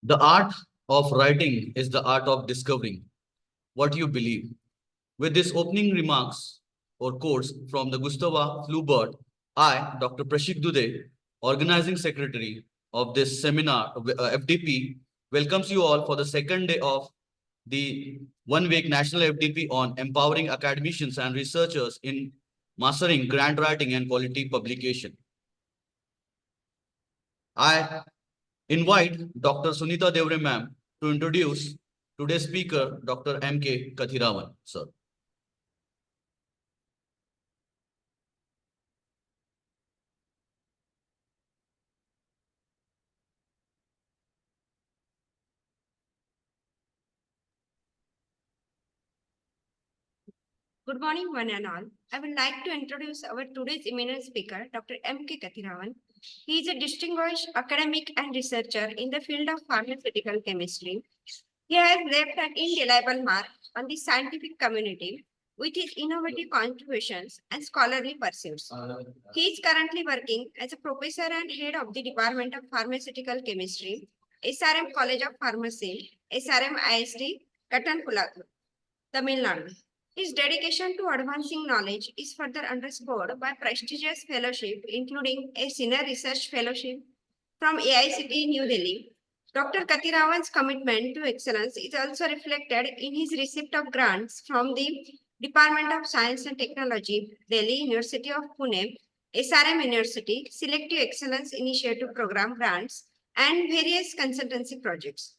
The art of writing is the art of discovering what you believe. With this opening remarks or quotes from the Gustava Flaubert, I, Dr. Prashik Dude, organizing secretary of this seminar, FDP, welcomes you all for the second day of the one-week National FDP on empowering academicians and researchers in mastering grant writing and quality publication. I invite Dr. Sunita Devre ma'am to introduce today's speaker, Dr. M.K. Kathiravan, sir. Good morning, one and all. I would like to introduce our today's eminent speaker, Dr. M.K. Kathiravan. He is a distinguished academic and researcher in the field of pharmaceutical chemistry. He has left an indelible mark on the scientific community with his innovative contributions and scholarly pursuits. He is currently working as a professor and head of the Department of Pharmaceutical Chemistry, SRM College of Pharmacy, SRM ISD, Kattanpulatu, Tamil Nadu. His dedication to advancing knowledge is further underscored by prestigious fellowship, including a senior research fellowship from AICT New Delhi. Dr. Kathiravan's commitment to excellence is also reflected in his receipt of grants from the Department of Science and Technology, Delhi University of Pune, SRM University, Selective Excellence Initiative Program grants, and various consultancy projects.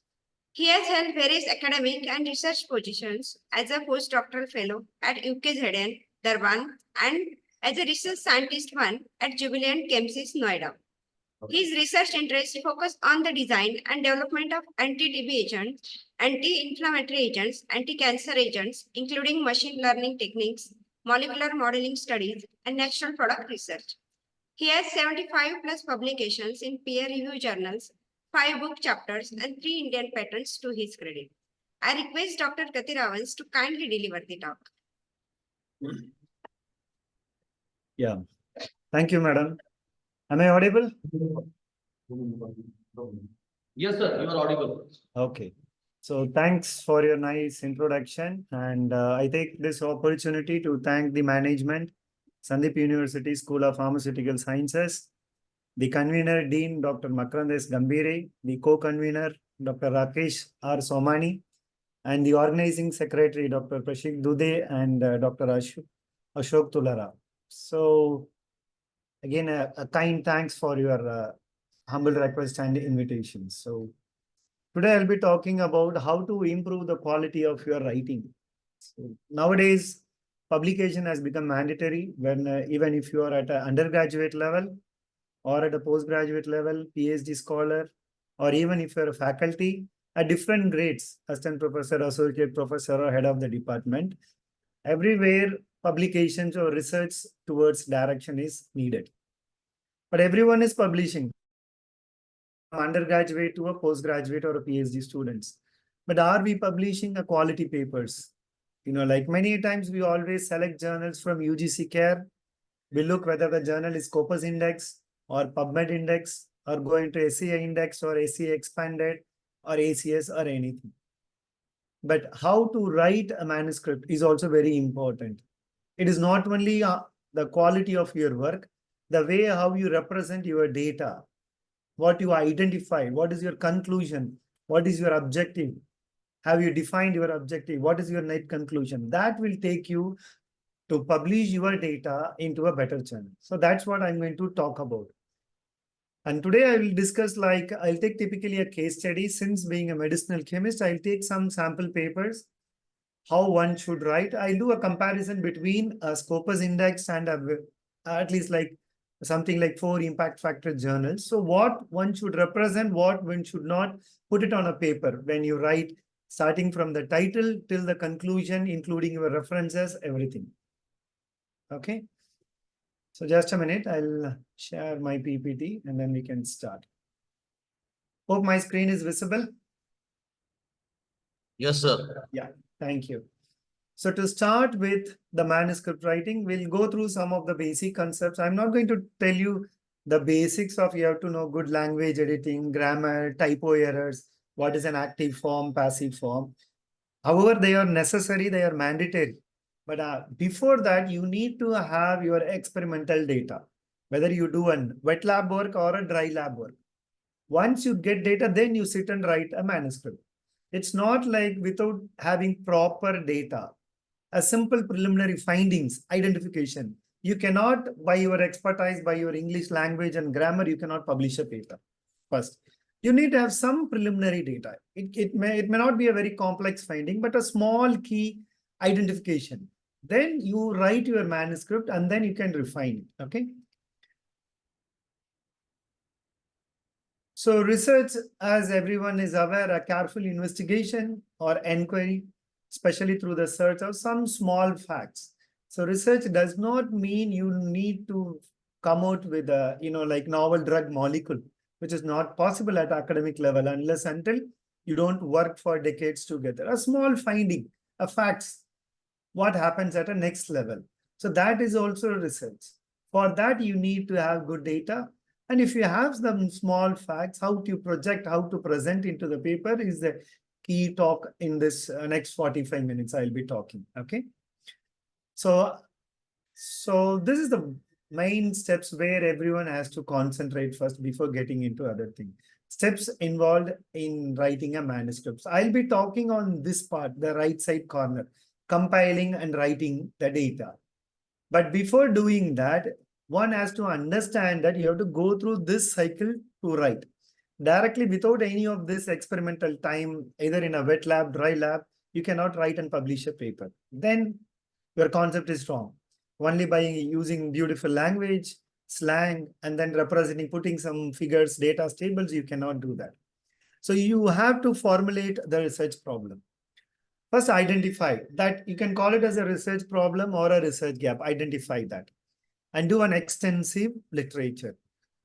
He has held various academic and research positions as a postdoctoral fellow at UKZN, Durban, and as a research scientist one at Jubilant Chemsys, Noida. His research interests focus on the design and development of anti-TB agents, anti-inflammatory agents, anti-cancer agents, including machine learning techniques, molecular modeling studies, and natural product research. He has 75 plus publications in peer-reviewed journals, 5 book chapters, and 3 Indian patents to his credit. I request Dr. Kathiravans to kindly deliver the talk. Yeah. Thank you, madam. Am I audible? Yes, sir, you are audible. Okay. So thanks for your nice introduction. And I take this opportunity to thank the management, Sandip University School of Pharmaceutical Sciences, the convener, Dean Dr. Makrandes Gambhire, the co-convener, Dr. Rakesh R. Somani, and the organizing secretary, Dr. Prashik Dude and Dr. Ashok Tulara. So again, a kind thanks for your humble request and invitation. So today I'll be talking about how to improve the quality of your writing. So nowadays, publication has become mandatory when even if you are at an undergraduate level or at a postgraduate level, PhD scholar, or even if you're a faculty at different grades, assistant professor, associate professor, or head of the department, everywhere publications or research towards direction is needed. But everyone is publishing, from undergraduate to a postgraduate or a PhD students. But are we publishing a quality papers? You know, like many times we always select journals from UGC CARE. We look whether the journal is Scopus Index or PubMed Index or going to SCI Index or SCI Expanded or ACS or anything. But how to write a manuscript is also very important. It is not only the quality of your work, the way how you represent your data, what you identify, what is your conclusion, what is your objective, have you defined your objective, what is your net conclusion, that will take you to publish your data into a better channel. So that's what I'm going to talk about. And today I will discuss, like, I'll take typically a case study. Since being a medicinal chemist, I'll take some sample papers, how one should write. I'll do a comparison between a Scopus Index and at least like something like 4 impact factor journals. So what one should represent, what one should not, put it on a paper when you write, starting from the title till the conclusion, including your references, everything. Okay. So just a minute, I'll share my PPT and then we can start. Hope my screen is visible. Yes, sir. Yeah, thank you. So to start with the manuscript writing, we'll go through some of the basic concepts. I'm not going to tell you the basics of you have to know good language editing, grammar, typo errors. what is an active form, passive form. However, they are necessary, they are mandatory. But before that, you need to have your experimental data, whether you do a wet lab work or a dry lab work. Once you get data, then you sit and write a manuscript. It's not like without having proper data, a simple preliminary findings, identification. You cannot, by your expertise, by your English language and grammar, you cannot publish a paper. First, you need to have some preliminary data. It may not be a very complex finding, but a small key identification. Then you write your manuscript and then you can refine it. Okay. So research, as everyone is aware, a careful investigation or inquiry, especially through the search of some small facts. So research does not mean you need to come out with a, like novel drug molecule, which is not possible at academic level unless until you don't work for decades together. A small finding, a facts, what happens at a next level. So that is also research. For that, you need to have good data. And if you have some small facts, how to project, how to present into the paper is the key talk in this next 45 minutes I'll be talking, okay? So this is the main steps where everyone has to concentrate first before getting into other things. Steps involved in writing a manuscript. So I'll be talking on this part, the right side corner, compiling and writing the data. But before doing that, one has to understand that you have to go through this cycle to write. Directly without any of this experimental time, either in a wet lab, dry lab, you cannot write and publish a paper. Then your concept is wrong. Only by using beautiful language, slang, and then representing, putting some figures, data, tables, you cannot do that. So you have to formulate the research problem. First, identify that. You can call it as a research problem or a research gap. Identify that. And do an extensive literature.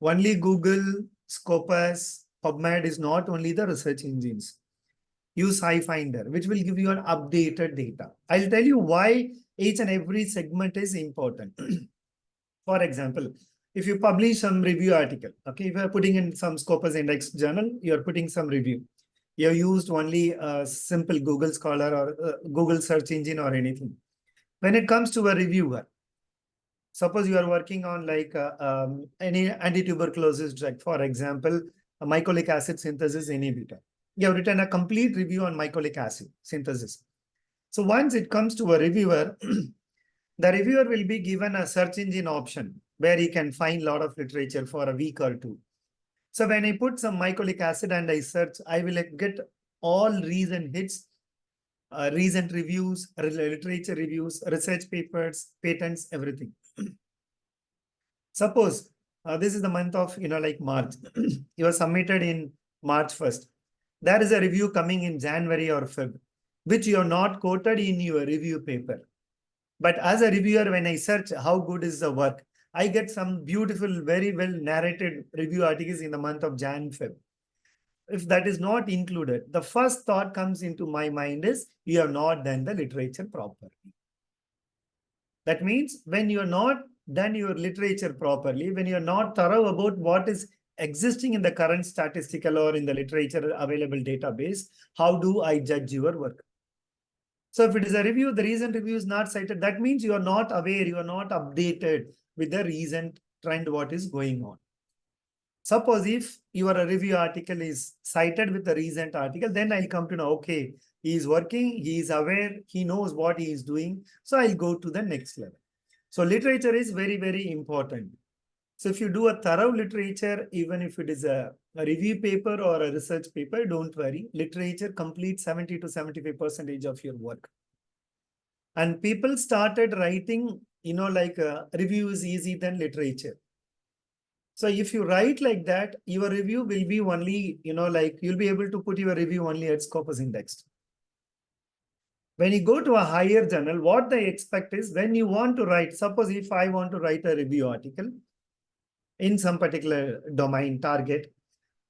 Only Google, Scopus, PubMed is not only the research engines. Use SciFinder, which will give you an updated data. I'll tell you why each and every segment is important. For example, if you publish some review article, okay, if you're putting in some Scopus index journal, you're putting some review. You used only a simple Google Scholar or Google search engine or anything. When it comes to a reviewer, suppose you are working on like any anti-tuberculosis drug, for example, a mycolic acid synthesis inhibitor. You have written a complete review on mycolic acid synthesis. So once it comes to a reviewer, the reviewer will be given a search engine option where he can find a lot of literature for a week or two. So when I put some mycolic acid and I search, I will get all recent hits, recent reviews, literature reviews, research papers, patents, everything. Suppose this is the month of, like March. You are submitted in March 1st. There is a review coming in January or Feb, which you are not quoted in your review paper. But as a reviewer, when I search how good is the work, I get some beautiful, very well narrated review articles in the month of Jan, Feb. If that is not included, the first thought comes into my mind is you have not done the literature properly. That means when you are not done your literature properly, when you are not thorough about what is existing in the current statistical or in the literature available database, how do I judge your work? So if it is a review, the recent review is not cited, that means you are not aware, you are not updated with the recent trend, what is going on. Suppose if your review article is cited with the recent article, then I'll come to know, okay, he is working, he is aware, he knows what he is doing. So I'll go to the next level. So literature is very, very important. So if you do a thorough literature, even if it is a review paper or a research paper, don't worry. Literature completes 70 to 75% of your work. And people started writing, like review is easy than literature. So if you write like that, your review will be only, like you'll be able to put your review only at Scopus indexed. When you go to a higher journal, what they expect is when you want to write, suppose if I want to write a review article in some particular domain target,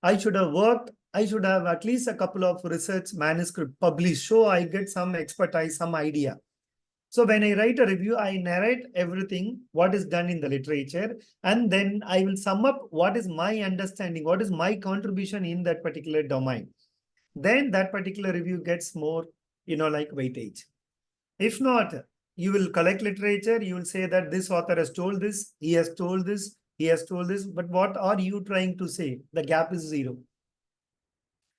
I should have at least a couple of research manuscript published, so I get some expertise, some idea. So when I write a review, I narrate everything, what is done in the literature, and then I will sum up what is my understanding, what is my contribution in that particular domain. then that particular review gets more, like weightage. If not, you will collect literature, you will say that this author has told this, he has told this, he has told this, but what are you trying to say? The gap is zero.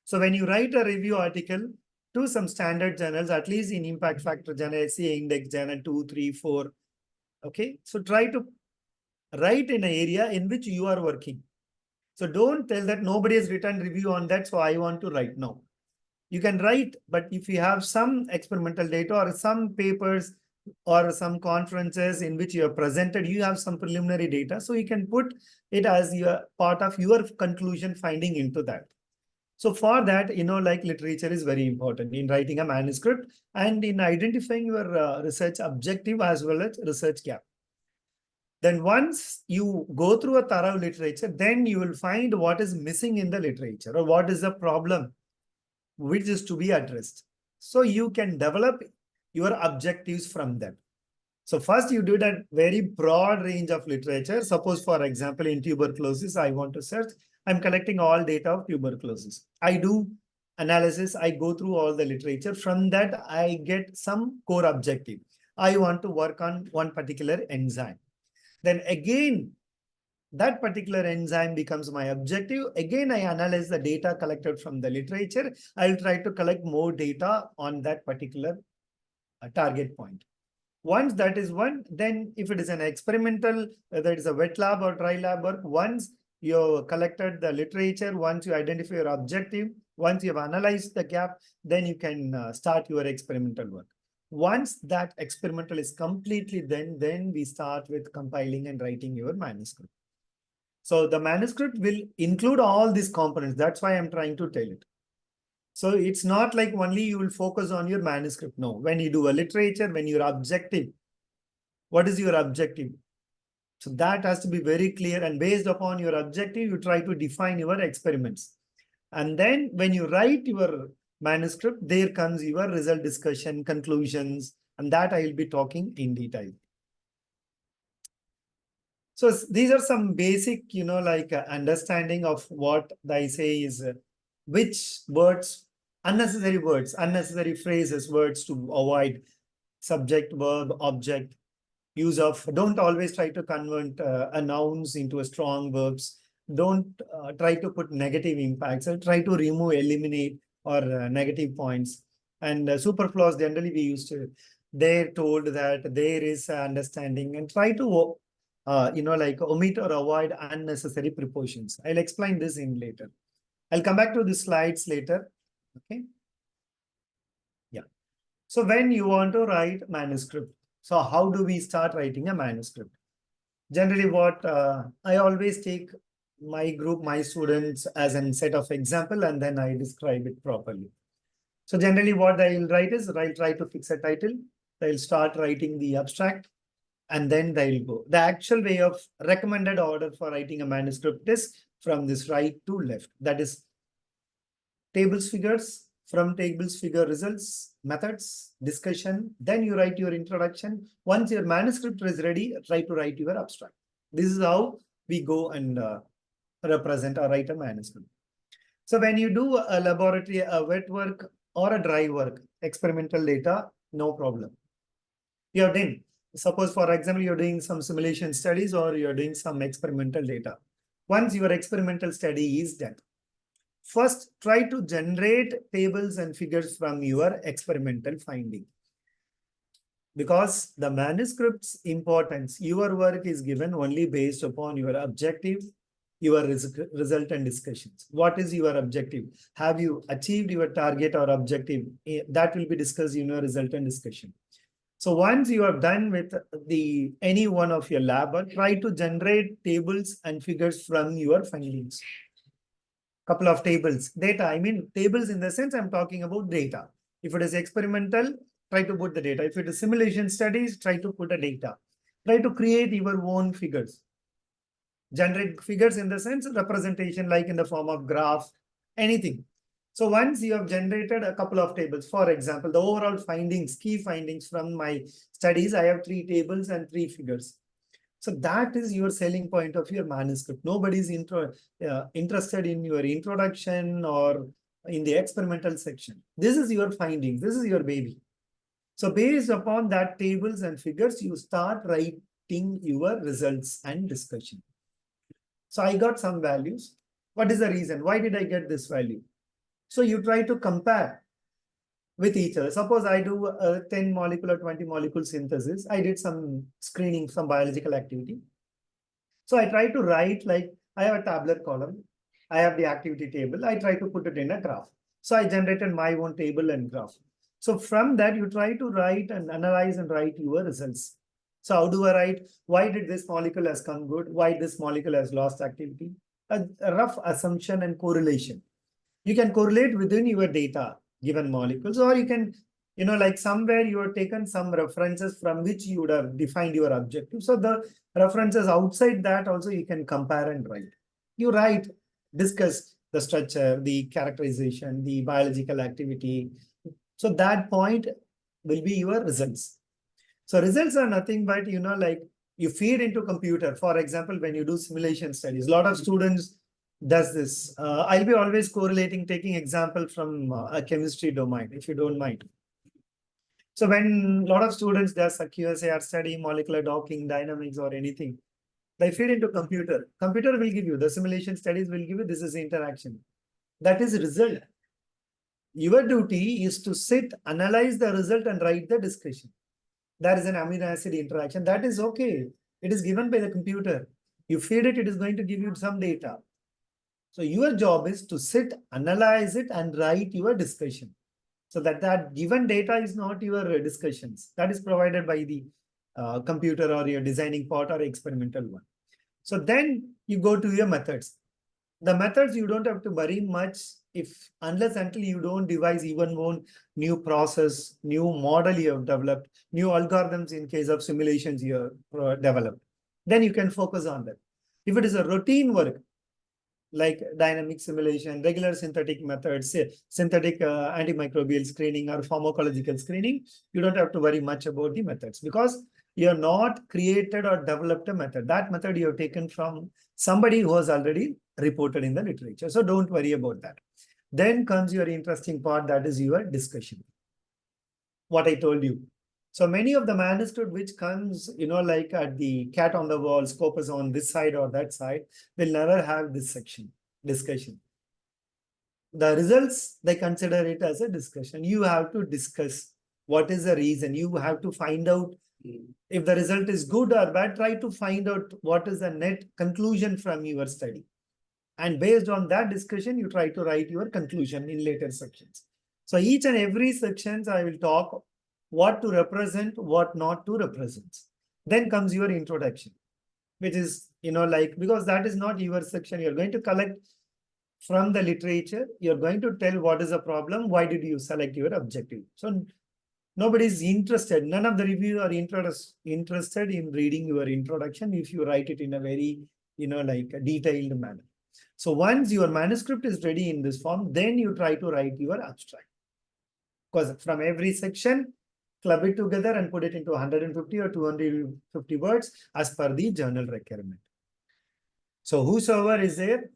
So when you write a review article to some standard journals, at least in impact factor journal, say index journal 2, 3, 4, okay? So try to write in an area in which you are working. So don't tell that nobody has written review on that, so I want to write. No. You can write, but if you have some experimental data or some papers or some conferences in which you have presented, you have some preliminary data, so you can put it as your part of your conclusion finding into that. So for that, like literature is very important in writing a manuscript and in identifying your research objective as well as research gap. Then once you go through a thorough literature, then you will find what is missing in the literature or what is the problem which is to be addressed. So you can develop your objectives from that. So first you do that very broad range of literature. Suppose, for example, in tuberculosis, I want to search, I'm collecting all data of tuberculosis. I do analysis, I go through all the literature. From that, I get some core objective. I want to work on one particular enzyme. Then again, that particular enzyme becomes my objective. Again, I analyze the data collected from the literature. I'll try to collect more data on that particular target point. Once that is one, then if it is an experimental, whether it is a wet lab or dry lab work, once you collected the literature, once you identify your objective, once you have analyzed the gap, then you can start your experimental work. Once that experimental is completely done, then we start with compiling and writing your manuscript. So the manuscript will include all these components. That's why I'm trying to tell it. So it's not like only you will focus on your manuscript. No, when you do a literature, when your objective, what is your objective? So that has to be very clear, and based upon your objective, you try to define your experiments. And then when you write your manuscript, there comes your result discussion, conclusions, and that I will be talking in detail. So these are some basic, understanding of what I say is which words, unnecessary phrases, words to avoid, subject, verb, object, use of, don't always try to convert nouns into strong verbs. Don't try to put negative impacts. Try to remove, eliminate, or negative points. And superfluous, generally we used to, they're told that there is understanding, and try to omit or avoid unnecessary prepositions. I'll explain this in later. I'll come back to the slides later. Okay. Yeah. So when you want to write manuscript, so how do we start writing a manuscript? Generally, what I always take my group, my students as a set of example, and then I describe it properly. So generally what I'll write is, I'll try to fix a title. I'll start writing the abstract, and then they'll go. The actual way of recommended order for writing a manuscript is from this right to left. That is tables, figures, from tables, figure, results, methods, discussion. Then you write your introduction. Once your manuscript is ready, try to write your abstract. This is how we go and represent or write a manuscript. So when you do a laboratory, a wet work or a dry work, experimental data, no problem. You have done. Suppose, for example, you're doing some simulation studies or you're doing some experimental data. Once your experimental study is done, first try to generate tables and figures from your experimental finding. Because the manuscript's importance, your work is given only based upon your objective, your result and discussions. What is your objective? Have you achieved your target or objective? That will be discussed in your result and discussion. So once you are done with any one of your lab work, try to generate tables and figures from your findings. Couple of tables, data. I mean tables in the sense I'm talking about data. If it is experimental, try to put the data. If it is simulation studies, try to put a data. Try to create your own figures. Generate figures in the sense representation, like in the form of graph, anything. So once you have generated a couple of tables, for example, the overall findings, key findings from my studies, I have 3 tables and 3 figures. So that is your selling point of your manuscript. Nobody is interested in your introduction or in the experimental section. This is your findings. This is your baby. So based upon that tables and figures, you start writing your results and discussion. So I got some values. What is the reason? Why did I get this value? So you try to compare with each other. Suppose I do a 10 molecule or 20 molecule synthesis. I did some screening, some biological activity. So I try to write, like, I have a tabular column. I have the activity table. I try to put it in a graph. So I generated my own table and graph. So from that, you try to write and analyze and write your results. So how do I write? Why did this molecule has come good? Why this molecule has lost activity? A rough assumption and correlation. You can correlate within your data, given molecules, or you can, like somewhere you have taken some references from which you would have defined your objective. So the references outside that also you can compare and write. You write, discuss the structure, the characterization, the biological activity. So that point will be your results. So results are nothing but, like you feed into computer. For example, when you do simulation studies, a lot of students does this. I'll be always correlating, taking example from a chemistry domain, if you don't mind. So when a lot of students does a QSAR study, molecular docking, dynamics or anything, they feed into computer. Computer will give you, the simulation studies will give you, this is interaction. That is result. Your duty is to sit, analyze the result and write the discussion. There is an amino acid interaction. That is okay. It is given by the computer. You feed it, it is going to give you some data. So your job is to sit, analyze it and write your discussion. So that given data is not your discussions. That is provided by the computer or your designing part or experimental one. So then you go to your methods. The methods you don't have to worry much unless until you don't devise even one new process, new model you have developed, new algorithms in case of simulations you have developed. Then you can focus on that. If it is a routine work, like dynamic simulation, regular synthetic methods, synthetic antimicrobial screening or pharmacological screening, you don't have to worry much about the methods because you have not created or developed a method. That method you have taken from somebody who has already reported in the literature. So don't worry about that. Then comes your interesting part, that is your discussion. What I told you. So many of the manuscript which comes, like at the cat on the wall, Scopus on this side or that side, will never have this section, discussion. The results, they consider it as a discussion. You have to discuss what is the reason. You have to find out if the result is good or bad. Try to find out what is the net conclusion from your study. And based on that discussion, you try to write your conclusion in later sections. So each and every sections I will talk what to represent, what not to represent. Then comes your introduction, which is, because that is not your section. You're going to collect from the literature. You're going to tell what is the problem. Why did you select your objective? So nobody is interested. None of the reviewers are interested in reading your introduction if you write it in a very, a detailed manner. So once your manuscript is ready in this form, then you try to write your abstract. Because from every section, club it together and put it into 150 or 250 words as per the journal requirement. So whosoever is there,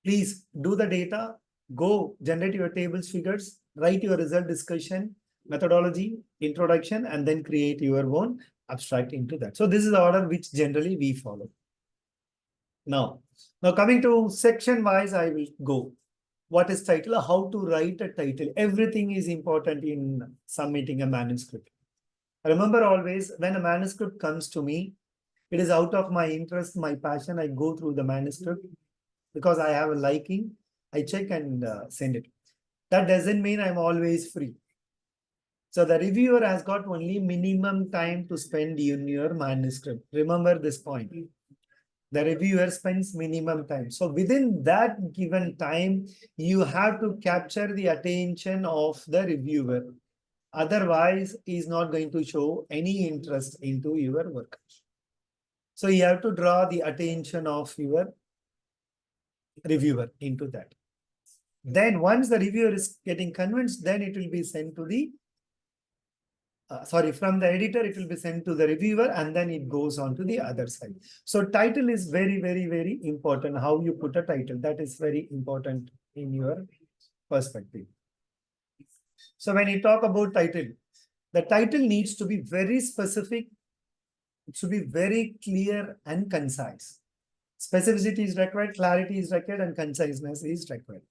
please do the data, go generate your tables, figures, write your result discussion, methodology, introduction, and then create your own abstract into that. So this is the order which generally we follow. Now coming to section wise, I will go. What is title? How to write a title. Everything is important in submitting a manuscript. Remember always, when a manuscript comes to me, it is out of my interest, my passion. I go through the manuscript because I have a liking. I check and send it. That doesn't mean I'm always free. So the reviewer has got only minimum time to spend in your manuscript. Remember this point. The reviewer spends minimum time. So within that given time, you have to capture the attention of the reviewer. Otherwise, he is not going to show any interest into your work. So you have to draw the attention of your reviewer into that. Then once the reviewer is getting convinced, then it will be sent to the from the editor, it will be sent to the reviewer and then it goes on to the other side. So title is very, very, very important. How you put a title, that is very important in your perspective. So when you talk about title, the title needs to be very specific. It should be very clear and concise. Specificity is required, clarity is required, and conciseness is required.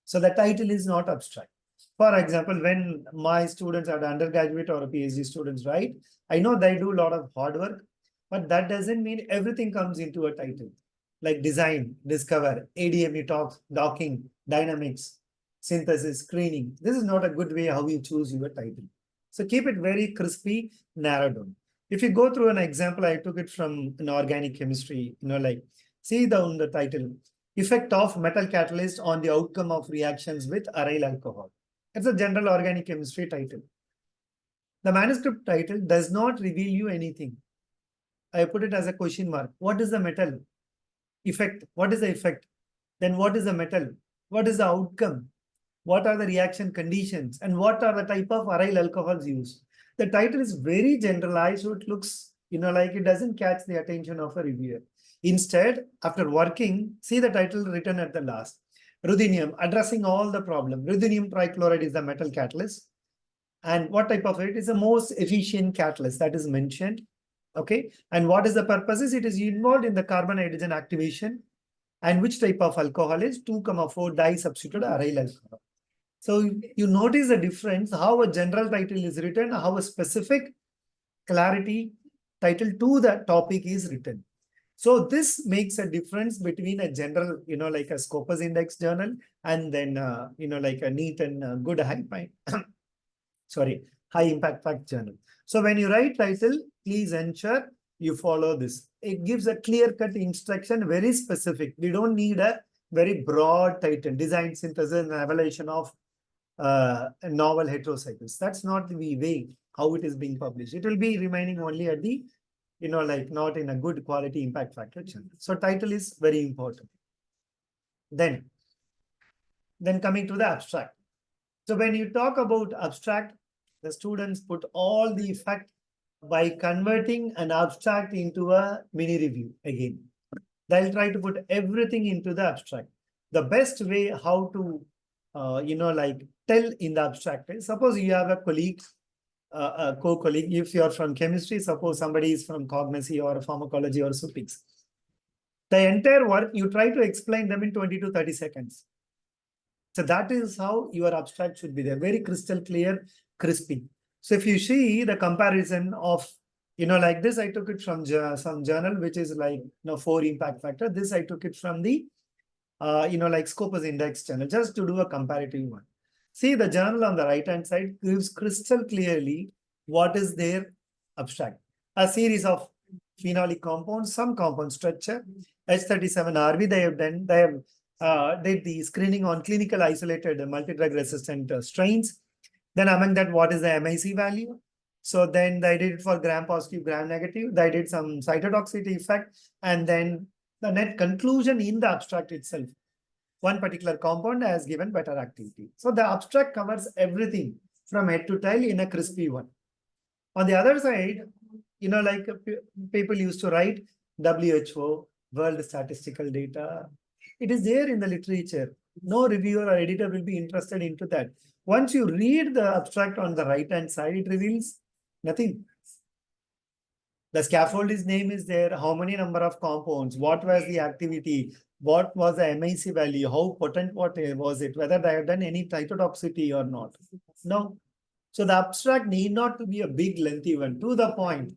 So the title is not abstract. For example, when my students are undergraduate or PhD students write, I know they do a lot of hard work, but that doesn't mean everything comes into a title. Like design, discover, ADME talks, docking, dynamics, synthesis, screening. This is not a good way how you choose your title. So keep it very crispy, narrowed down. If you go through an example, I took it from an organic chemistry, like see down the title, effect of metal catalyst on the outcome of reactions with aryl alcohol. It's a general organic chemistry title. The manuscript title does not reveal you anything. I put it as a question mark. What is the metal? Effect. What is the effect? Then what is the metal? What is the outcome? What are the reaction conditions? And what are the type of aryl alcohols used? The title is very generalized, so it looks, like it doesn't catch the attention of a reviewer. Instead, after working, see the title written at the last. Ruthenium, addressing all the problem. Ruthenium trichloride is the metal catalyst. And what type of it is the most efficient catalyst that is mentioned. Okay. And what is the purpose? It is involved in the carbon hydrogen activation. And which type of alcohol is 2,4 disubstituted aryl alcohol. So you notice the difference, how a general title is written, how a specific clarity title to the topic is written. So this makes a difference between a general, like a Scopus Index journal and then, like a neat and good high impact fact journal. So when you write title, please ensure you follow this. It gives a clear-cut instruction, very specific. We don't need a very broad title, design, synthesis, and evaluation of novel heterocycles. That's not the way how it is being published. It will be remaining only at the, like not in a good quality impact factor channel. So title is very important. Then coming to the abstract. So when you talk about abstract, the students put all the effect by converting an abstract into a mini review again. They'll try to put everything into the abstract. The best way how to, like tell in the abstract is, suppose you have a colleague, a co-colleague, if you're from chemistry, suppose somebody is from cognosy or pharmacology or supics. The entire work, you try to explain them in 20 to 30 seconds. So that is how your abstract should be there, very crystal clear, crispy. So if you see the comparison of, like this, I took it from some journal, which is like, 4 impact factor. This I took it from the, like Scopus Index journal, just to do a comparative one. See the journal on the right-hand side gives crystal clearly what is their abstract. A series of phenolic compounds, some compound structure, H37RV, they have did the screening on clinical isolated multi-drug resistant strains. Then among that, what is the MIC value? So then they did it for gram positive, gram negative. They did some cytotoxicity effect. And then the net conclusion in the abstract itself. One particular compound has given better activity. So the abstract covers everything from head to tail in a crispy one. On the other side, like people used to write WHO, World Statistical Data. It is there in the literature. No reviewer or editor will be interested into that. Once you read the abstract on the right-hand side, it reveals nothing. The scaffold's name is there, how many number of compounds, what was the activity, what was the MIC value, how potent was it, whether they have done any cytotoxicity or not. No. So the abstract need not to be a big lengthy one, to the point.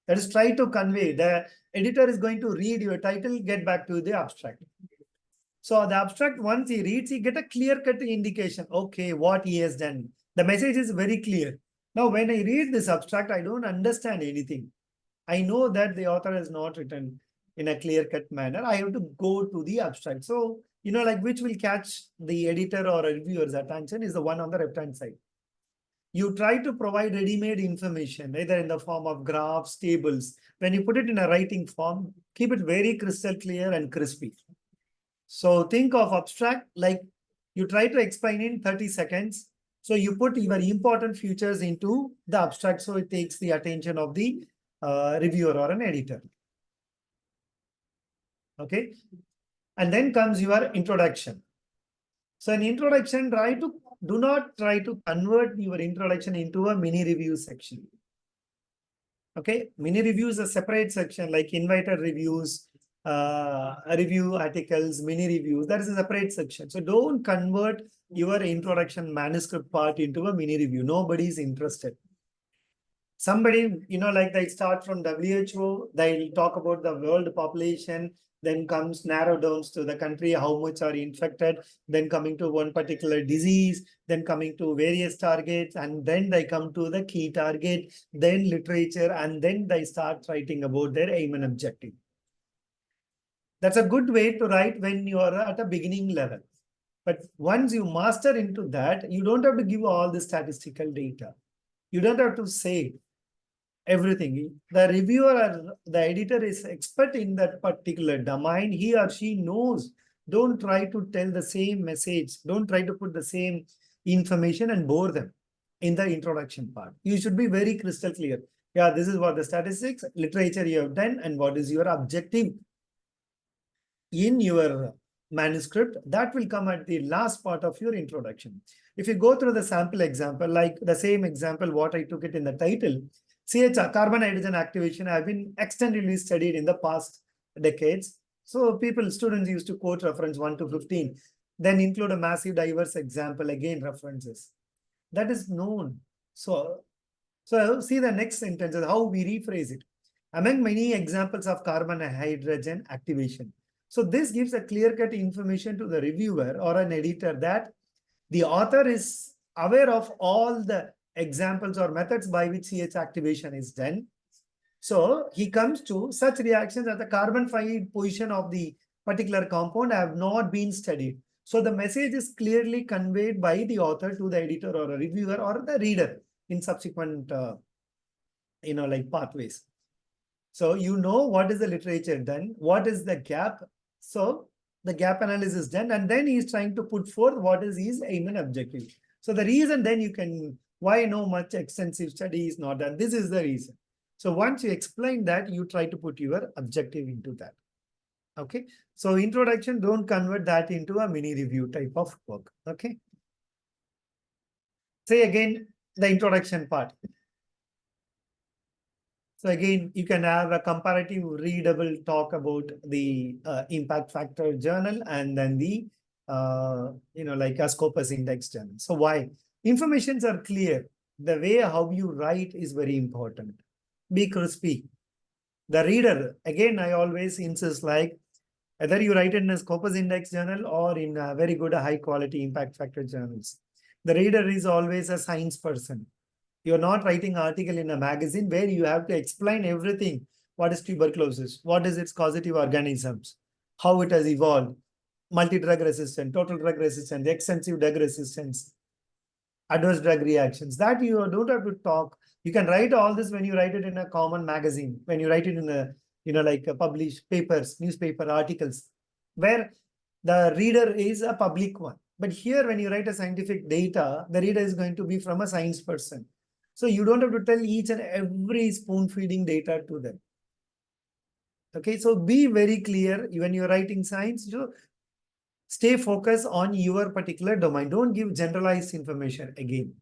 That is, try to convey. The editor is going to read your title, get back to the abstract. So the abstract, once he reads, he get a clear-cut indication. Okay, what he has done. The message is very clear. Now, when I read this abstract, I don't understand anything. I know that the author has not written in a clear-cut manner. I have to go to the abstract. So, like which will catch the editor or a reviewer's attention is the one on the left-hand side. You try to provide ready-made information, either in the form of graphs, tables. When you put it in a writing form, keep it very crystal clear and crispy. So think of abstract like you try to explain in 30 seconds. So you put your important features into the abstract, so it takes the attention of the reviewer or an editor. Okay. And then comes your introduction. So an introduction, do not try to convert your introduction into a mini review section. Okay, mini review is a separate section like invited reviews, review articles, mini reviews. That is a separate section. So don't convert your introduction manuscript part into a mini review. Nobody is interested. Somebody, like they start from WHO, they'll talk about the world population, then comes narrow down to the country, how much are infected, then coming to one particular disease, then coming to various targets, and then they come to the key target, then literature, and then they start writing about their aim and objective. That's a good way to write when you are at a beginning level. But once you master into that, you don't have to give all the statistical data. You don't have to say everything. The reviewer or the editor is expert in that particular domain. He or she knows. Don't try to tell the same message. Don't try to put the same information and bore them in the introduction part. You should be very crystal clear. Yeah, this is what the statistics, literature you have done, and what is your objective in your manuscript. That will come at the last part of your introduction. If you go through the sample example, like the same example, what I took it in the title, CHR, carbon hydrogen activation, have been extensively studied in the past decades. So students used to quote reference 1 to 15, then include a massive diverse example, again references. That is known. So see the next sentence, how we rephrase it. Among many examples of carbon hydrogen activation. So this gives a clear-cut information to the reviewer or an editor that the author is aware of all the examples or methods by which CH activation is done. So he comes to such reactions that the carbon-fired position of the particular compound have not been studied. So the message is clearly conveyed by the author to the editor or a reviewer or the reader in subsequent, like pathways. So you know what is the literature done, what is the gap. So the gap analysis done, and then he is trying to put forth what is his aim and objective. So the reason then you can, why no much extensive study is not done? This is the reason. So once you explain that, you try to put your objective into that. Okay. So introduction, don't convert that into a mini review type of work. Okay. Say again, the introduction part. So again, you can have a comparative readable talk about the impact factor journal and then the, like a Scopus index journal. So why? Informations are clear. The way how you write is very important. Be crispy. The reader, again, I always insist like, whether you write it in a Scopus index journal or in a very good high quality impact factor journals, the reader is always a science person. You're not writing an article in a magazine where you have to explain everything. What is tuberculosis? What is its causative organisms? How it has evolved? Multi-drug resistant, total drug resistant, extensive drug resistance, adverse drug reactions. That you don't have to talk. You can write all this when you write it in a common magazine, when you write it in a, like published papers, newspaper articles, where the reader is a public one. But here, when you write a scientific data, the reader is going to be from a science person. So you don't have to tell each and every spoon feeding data to them. Okay, so be very clear when you're writing science, stay focused on your particular domain. Don't give generalized information again.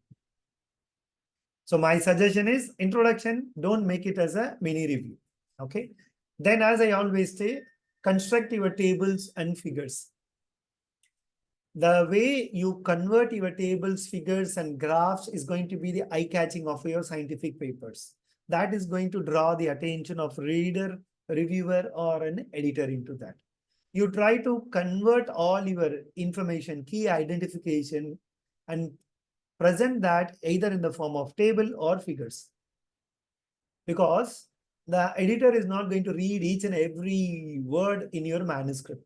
So my suggestion is introduction, don't make it as a mini review. Okay, then as I always say, construct your tables and figures. The way you convert your tables, figures, and graphs is going to be the eye-catching of your scientific papers. That is going to draw the attention of reader, reviewer, or an editor into that. You try to convert all your information, key identification, and present that either in the form of table or figures. Because the editor is not going to read each and every word in your manuscript.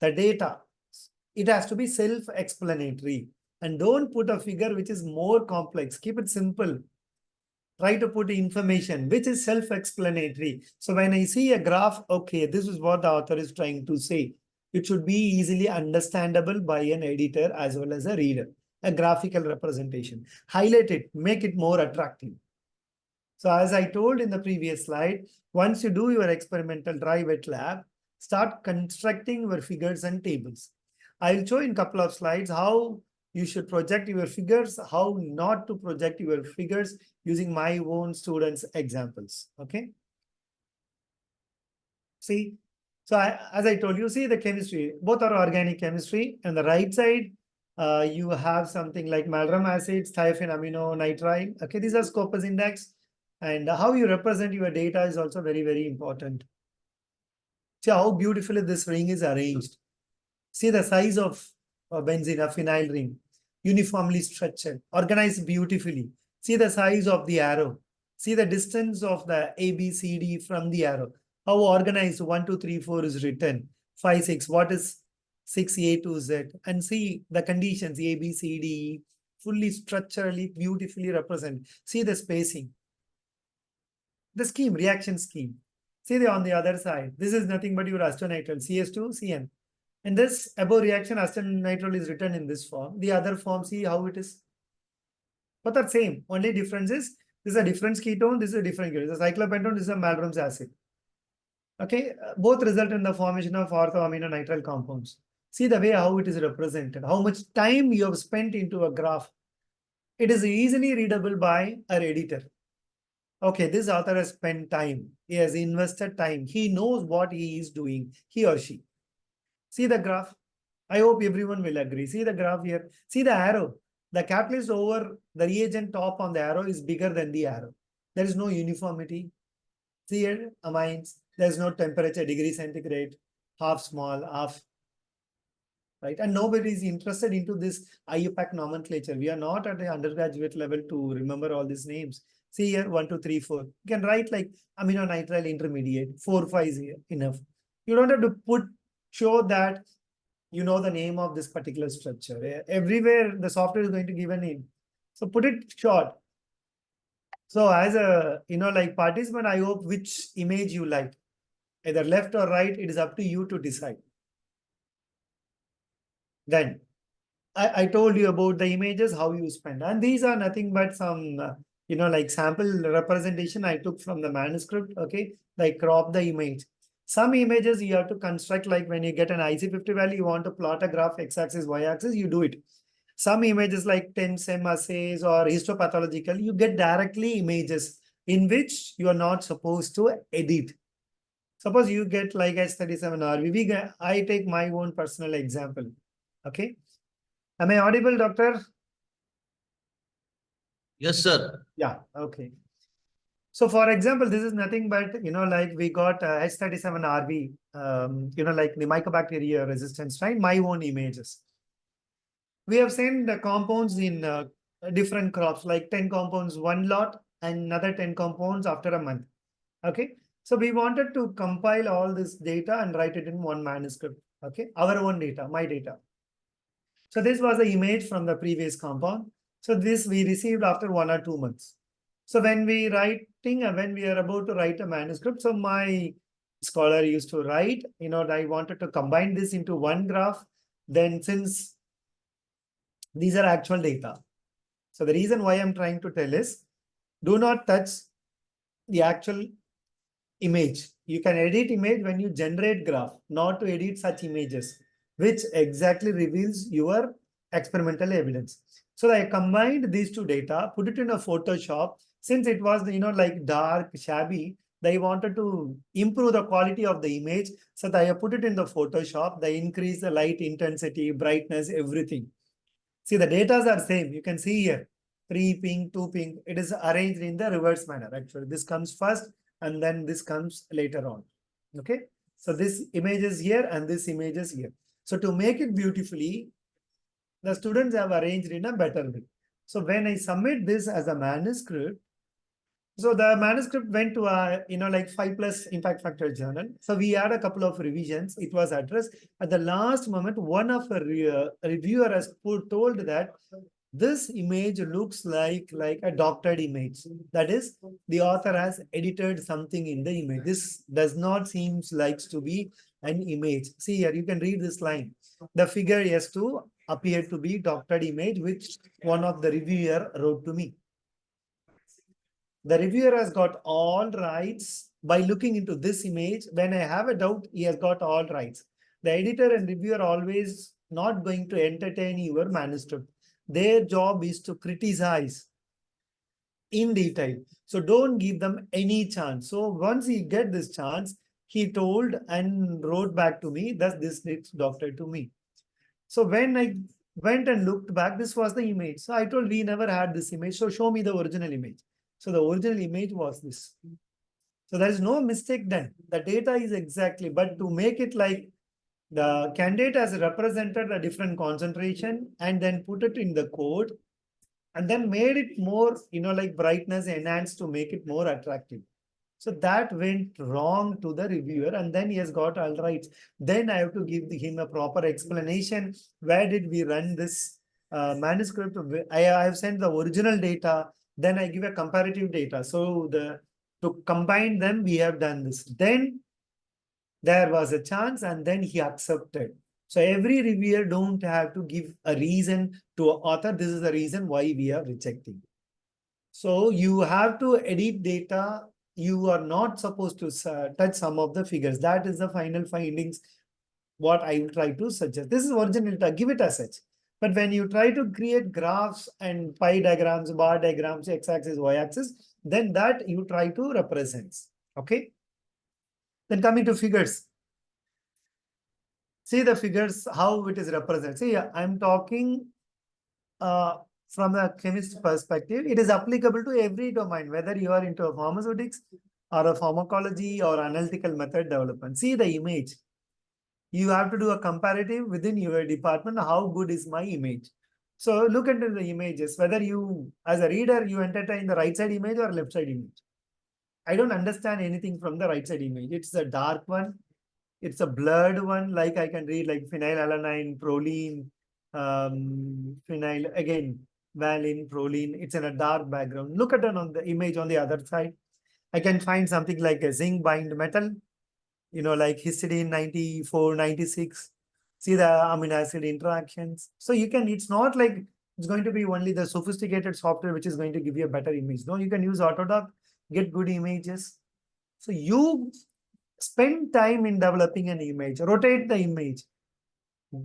The data, it has to be self-explanatory, and don't put a figure which is more complex. Keep it simple. Try to put information which is self-explanatory. So when I see a graph, okay, this is what the author is trying to say. It should be easily understandable by an editor as well as a reader. A graphical representation. Highlight it, make it more attractive. So as I told in the previous slide, once you do your experimental dry wet lab, start constructing your figures and tables. I'll show in a couple of slides how you should project your figures, how not to project your figures using my own students' examples. Okay. See, so as I told you, see the chemistry, both are organic chemistry. And the right side, you have something like malram acids, thiophenamino, okay, these are Scopus index. And how you represent your data is also very, very important. See how beautifully this ring is arranged. See the size of benzene, a phenyl ring, uniformly structured, organized beautifully. See the size of the arrow. See the distance of the A, B, C, D from the arrow. How organized 1, 2, 3, 4 is written. 5, 6, what is 6, A to Z? And see the conditions A, B, C, D, E, fully structurally, beautifully represent. See the spacing. The scheme, reaction scheme. See on the other side, this is nothing but your acetonitrile, CS2, CN. In this above reaction, acetonitrile is written in this form. The other form, see how it is. Both are same. Only difference is this is a different ketone, this is a different ketone. This is a cyclopentone, this is a malram's acid. Okay, both result in the formation of orthoaminonitrile compounds. See the way how it is represented, how much time you have spent into a graph. It is easily readable by our editor. Okay, this author has spent time. He has invested time. He knows what he is doing, he or she. See the graph. I hope everyone will agree. See the graph here. See the arrow. The catalyst over the reagent top on the arrow is bigger than the arrow. There is no uniformity. See here, amines. There is no temperature, degree centigrade, half small, half. Right? And nobody is interested into this IUPAC nomenclature. We are not at the undergraduate level to remember all these names. See here, 1, 2, 3, 4. You can write like aminonitrile intermediate, 4, 5 is here, enough. You don't have to show that you know the name of this particular structure. Everywhere the software is going to give a name. So put it short. So as a, like participant, I hope which image you like. Either left or right, it is up to you to decide. Then I told you about the images, how you spend. And these are nothing but some, like sample representation I took from the manuscript, okay? Like crop the image. Some images you have to construct, like when you get an IC50 value, you want to plot a graph, x-axis, y-axis, you do it. Some images like 10 SEM assays or histopathological, you get directly images in which you are not supposed to edit. Suppose you get like S37RV, I take my own personal example, okay? Am I audible, doctor? Yes, sir. Yeah, okay. So for example, this is nothing but, like we got H37RV, like the mycobacteria resistance, right? My own images. We have seen the compounds in different crops, like 10 compounds, one lot, and another 10 compounds after a month. Okay. So we wanted to compile all this data and write it in one manuscript. Okay. Our own data, my data. So this was the image from the previous compound. So this we received after 1 or 2 months. So when we when we are about to write a manuscript, so my scholar used to write, I wanted to combine this into one graph. Then since these are actual data. So the reason why I'm trying to tell is, do not touch the actual image. You can edit image when you generate graph, not to edit such images, which exactly reveals your experimental evidence. So I combined these two data, put it in a Photoshop. Since it was, like dark, shabby, they wanted to improve the quality of the image. So I put it in the Photoshop. They increase the light intensity, brightness, everything. See, the data are same. You can see here, 3 ping, 2 ping. It is arranged in the reverse manner. Actually, this comes first and then this comes later on. Okay. So this image is here and this image is here. So to make it beautifully, the students have arranged in a better way. So when I submit this as a manuscript, so the manuscript went to a, like 5+ impact factor journal. So we had a couple of revisions. It was addressed at the last moment. One of a reviewer has told that this image looks like a doctored image. That is, the author has edited something in the image. This does not seem like to be an image. See here, you can read this line. The figure has to appear to be doctored image, which one of the reviewer wrote to me. The reviewer has got all rights by looking into this image. When I have a doubt, he has got all rights. The editor and reviewer always, not going to entertain your manuscript. Their job is to criticize in detail. So don't give them any chance. So once he get this chance, he told and wrote back to me that this needs doctor to me. So when I went and looked back, this was the image. So I told, we never had this image. So show me the original image. So the original image was this. So there is no mistake done. The data is exactly, but to make it like the candidate has represented a different concentration and then put it in the code and then made it more, like brightness enhanced to make it more attractive. So that went wrong to the reviewer and then he has got all right. Then I have to give him a proper explanation. Where did we run this manuscript? I have sent the original data. Then I give a comparative data. So to combine them, we have done this. Then there was a chance and then he accepted. So every reviewer don't have to give a reason to author. This is the reason why we are rejecting. So you have to edit data. You are not supposed to touch some of the figures. That is the final findings, what I will try to suggest. This is original data, give it as such. But when you try to create graphs and pie diagrams, bar diagrams, x-axis, y-axis, then that you try to represent. Okay. Then coming to figures. See the figures, how it is represented. See, I'm talking from a chemist perspective. It is applicable to every domain, whether you are into pharmaceutics or a pharmacology or analytical method development. See the image. You have to do a comparative within your department. How good is my image? So look into the images, whether you, as a reader, you entertain the right side image or left side image. I don't understand anything from the right side image. It's a dark one. It's a blurred one, like I can read like phenylalanine, proline, phenyl, again, valine, proline. It's in a dark background. Look at it on the image on the other side. I can find something like a zinc bind metal, like histidine 94, 96. See the amino acid interactions. So you can, it's not like it's going to be only the sophisticated software which is going to give you a better image. No, you can use Autodoc, get good images. So you spend time in developing an image, rotate the image,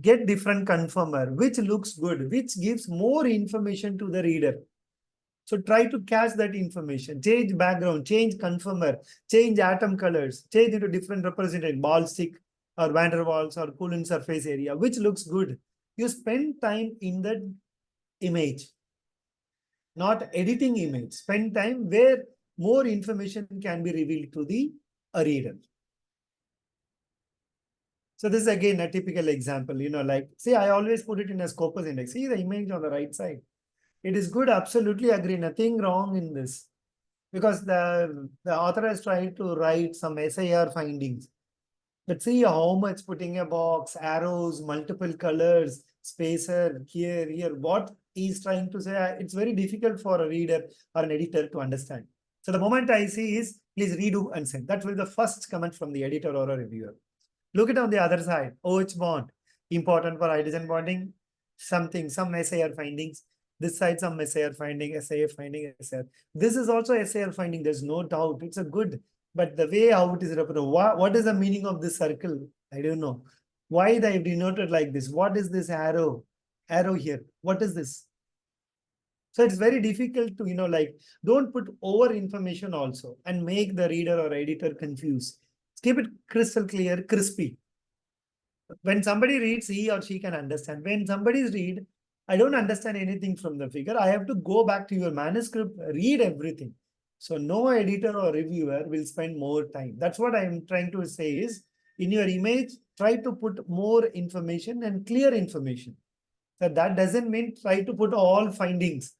get different conformer, which looks good, which gives more information to the reader. So try to catch that information, change background, change conformer, change atom colors, change into different representation, ball stick or van der Waals or Coulomb surface area, which looks good. You spend time in that image, not editing image. Spend time where more information can be revealed to the reader. So this is again a typical example, like, see, I always put it in a Scopus index. See the image on the right side. It is good, absolutely agree, nothing wrong in this. Because the author has tried to write some SIR findings. But see how much putting a box, arrows, multiple colors, spacer, here, what he's trying to say, it's very difficult for a reader or an editor to understand. So the moment I see is, please redo and send. That will be the first comment from the editor or a reviewer. Look at on the other side, OH bond, important for hydrogen bonding, some SIR findings. This side, some SIR finding, SIF finding, SIR. This is also SIR finding, there's no doubt. It's a good, but the way how it is represented, what is the meaning of this circle? I don't know. Why they denoted like this? What is this arrow? Arrow here. What is this? So it's very difficult to, like, don't put over information also and make the reader or editor confused. Keep it crystal clear, crispy. When somebody reads, he or she can understand. When somebody reads, I don't understand anything from the figure, I have to go back to your manuscript, read everything. So no editor or reviewer will spend more time. That's what I'm trying to say is, in your image, try to put more information and clear information. So that doesn't mean try to put all findings,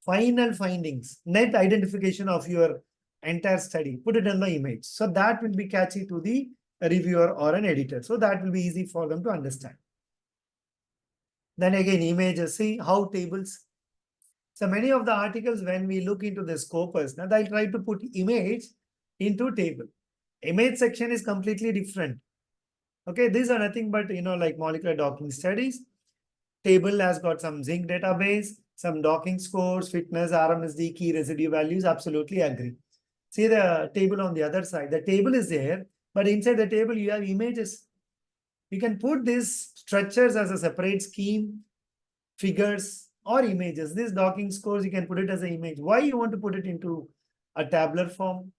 final findings, net identification of your entire study, put it in the image. So that will be catchy to the reviewer or an editor. So that will be easy for them to understand. Then again, images, see how tables. So many of the articles, when we look into the Scopus, now I try to put image into table. Image section is completely different. Okay, these are nothing but, like molecular docking studies. Table has got some zinc database, some docking scores, fitness, RMSD, key residue values, absolutely agree. See the table on the other side. The table is there, but inside the table, you have images. You can put these structures as a separate scheme, figures or images. These docking scores, you can put it as an image. Why you want to put it into a tabular form?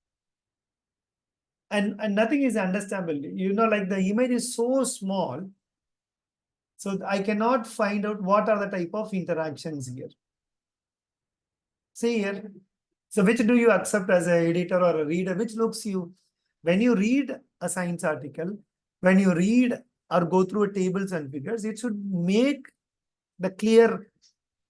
And nothing is understandable. Like the image is so small, so I cannot find out what are the type of interactions here. See here. So which do you accept as an editor or a reader? Which looks you, when you read a science article, when you read or go through tables and figures, it should make the clear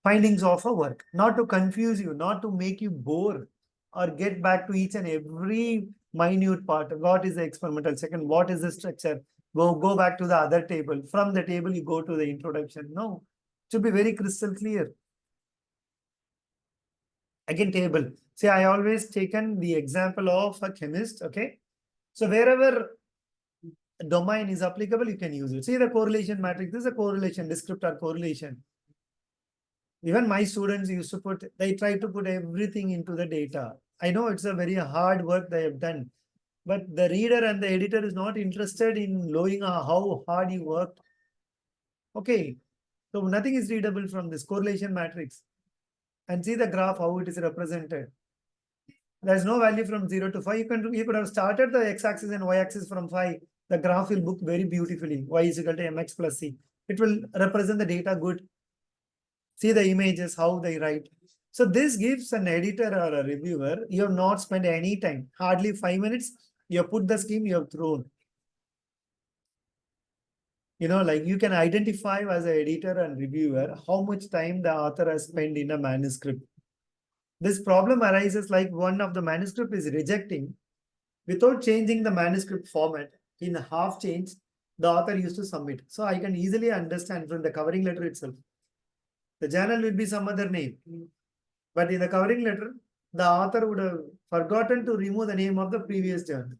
findings of a work, not to confuse you, not to make you bore or get back to each and every minute part. What is the experimental second? What is the structure? Go back to the other table. From the table, you go to the introduction. No, it should be very crystal clear. Again, table. See, I always taken the example of a chemist. Okay. So wherever domain is applicable, you can use it. See the correlation matrix. This is a correlation, descriptor correlation. Even my students used to they try to put everything into the data. I know it's a very hard work they have done, but the reader and the editor is not interested in knowing how hard you worked. Okay, so nothing is readable from this correlation matrix. And see the graph, how it is represented. There's no value from 0 to 5. You could have started the x-axis and y-axis from 5. The graph will look very beautifully. Y is equal to mx plus c. It will represent the data good. See the images, how they write. So this gives an editor or a reviewer, you have not spent any time, hardly 5 minutes. You have put the scheme, you have thrown. Like you can identify as an editor and reviewer how much time the author has spent in a manuscript. This problem arises like one of the manuscript is rejecting without changing the manuscript format. In half change, the author used to submit. So I can easily understand from the covering letter itself. The journal will be some other name. But in the covering letter, the author would have forgotten to remove the name of the previous journal.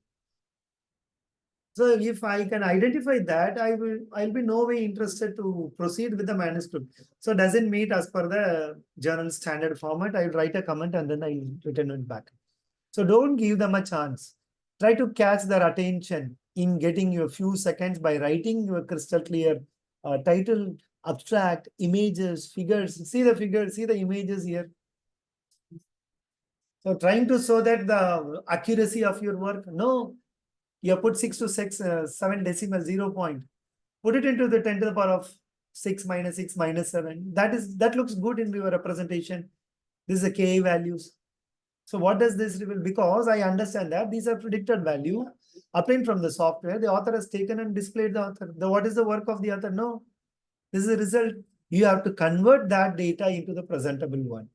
So if I can identify that, I'll be no way interested to proceed with the manuscript. So it doesn't meet as per the journal standard format. I'll write a comment and then I'll return it back. So don't give them a chance. Try to catch their attention in getting you a few seconds by writing your crystal clear title, abstract, images, figures. See the figures, see the images here. So trying to show that the accuracy of your work. No, you put 6 to 7 decimal 0 point. Put it into the 10 to the power of 6 minus 6 minus 7. That looks good in your representation. This is the Ka values. So what does this reveal? Because I understand that these are predicted value obtained from the software. The author has taken and displayed the author. What is the work of the author? No. This is the result. You have to convert that data into the presentable one.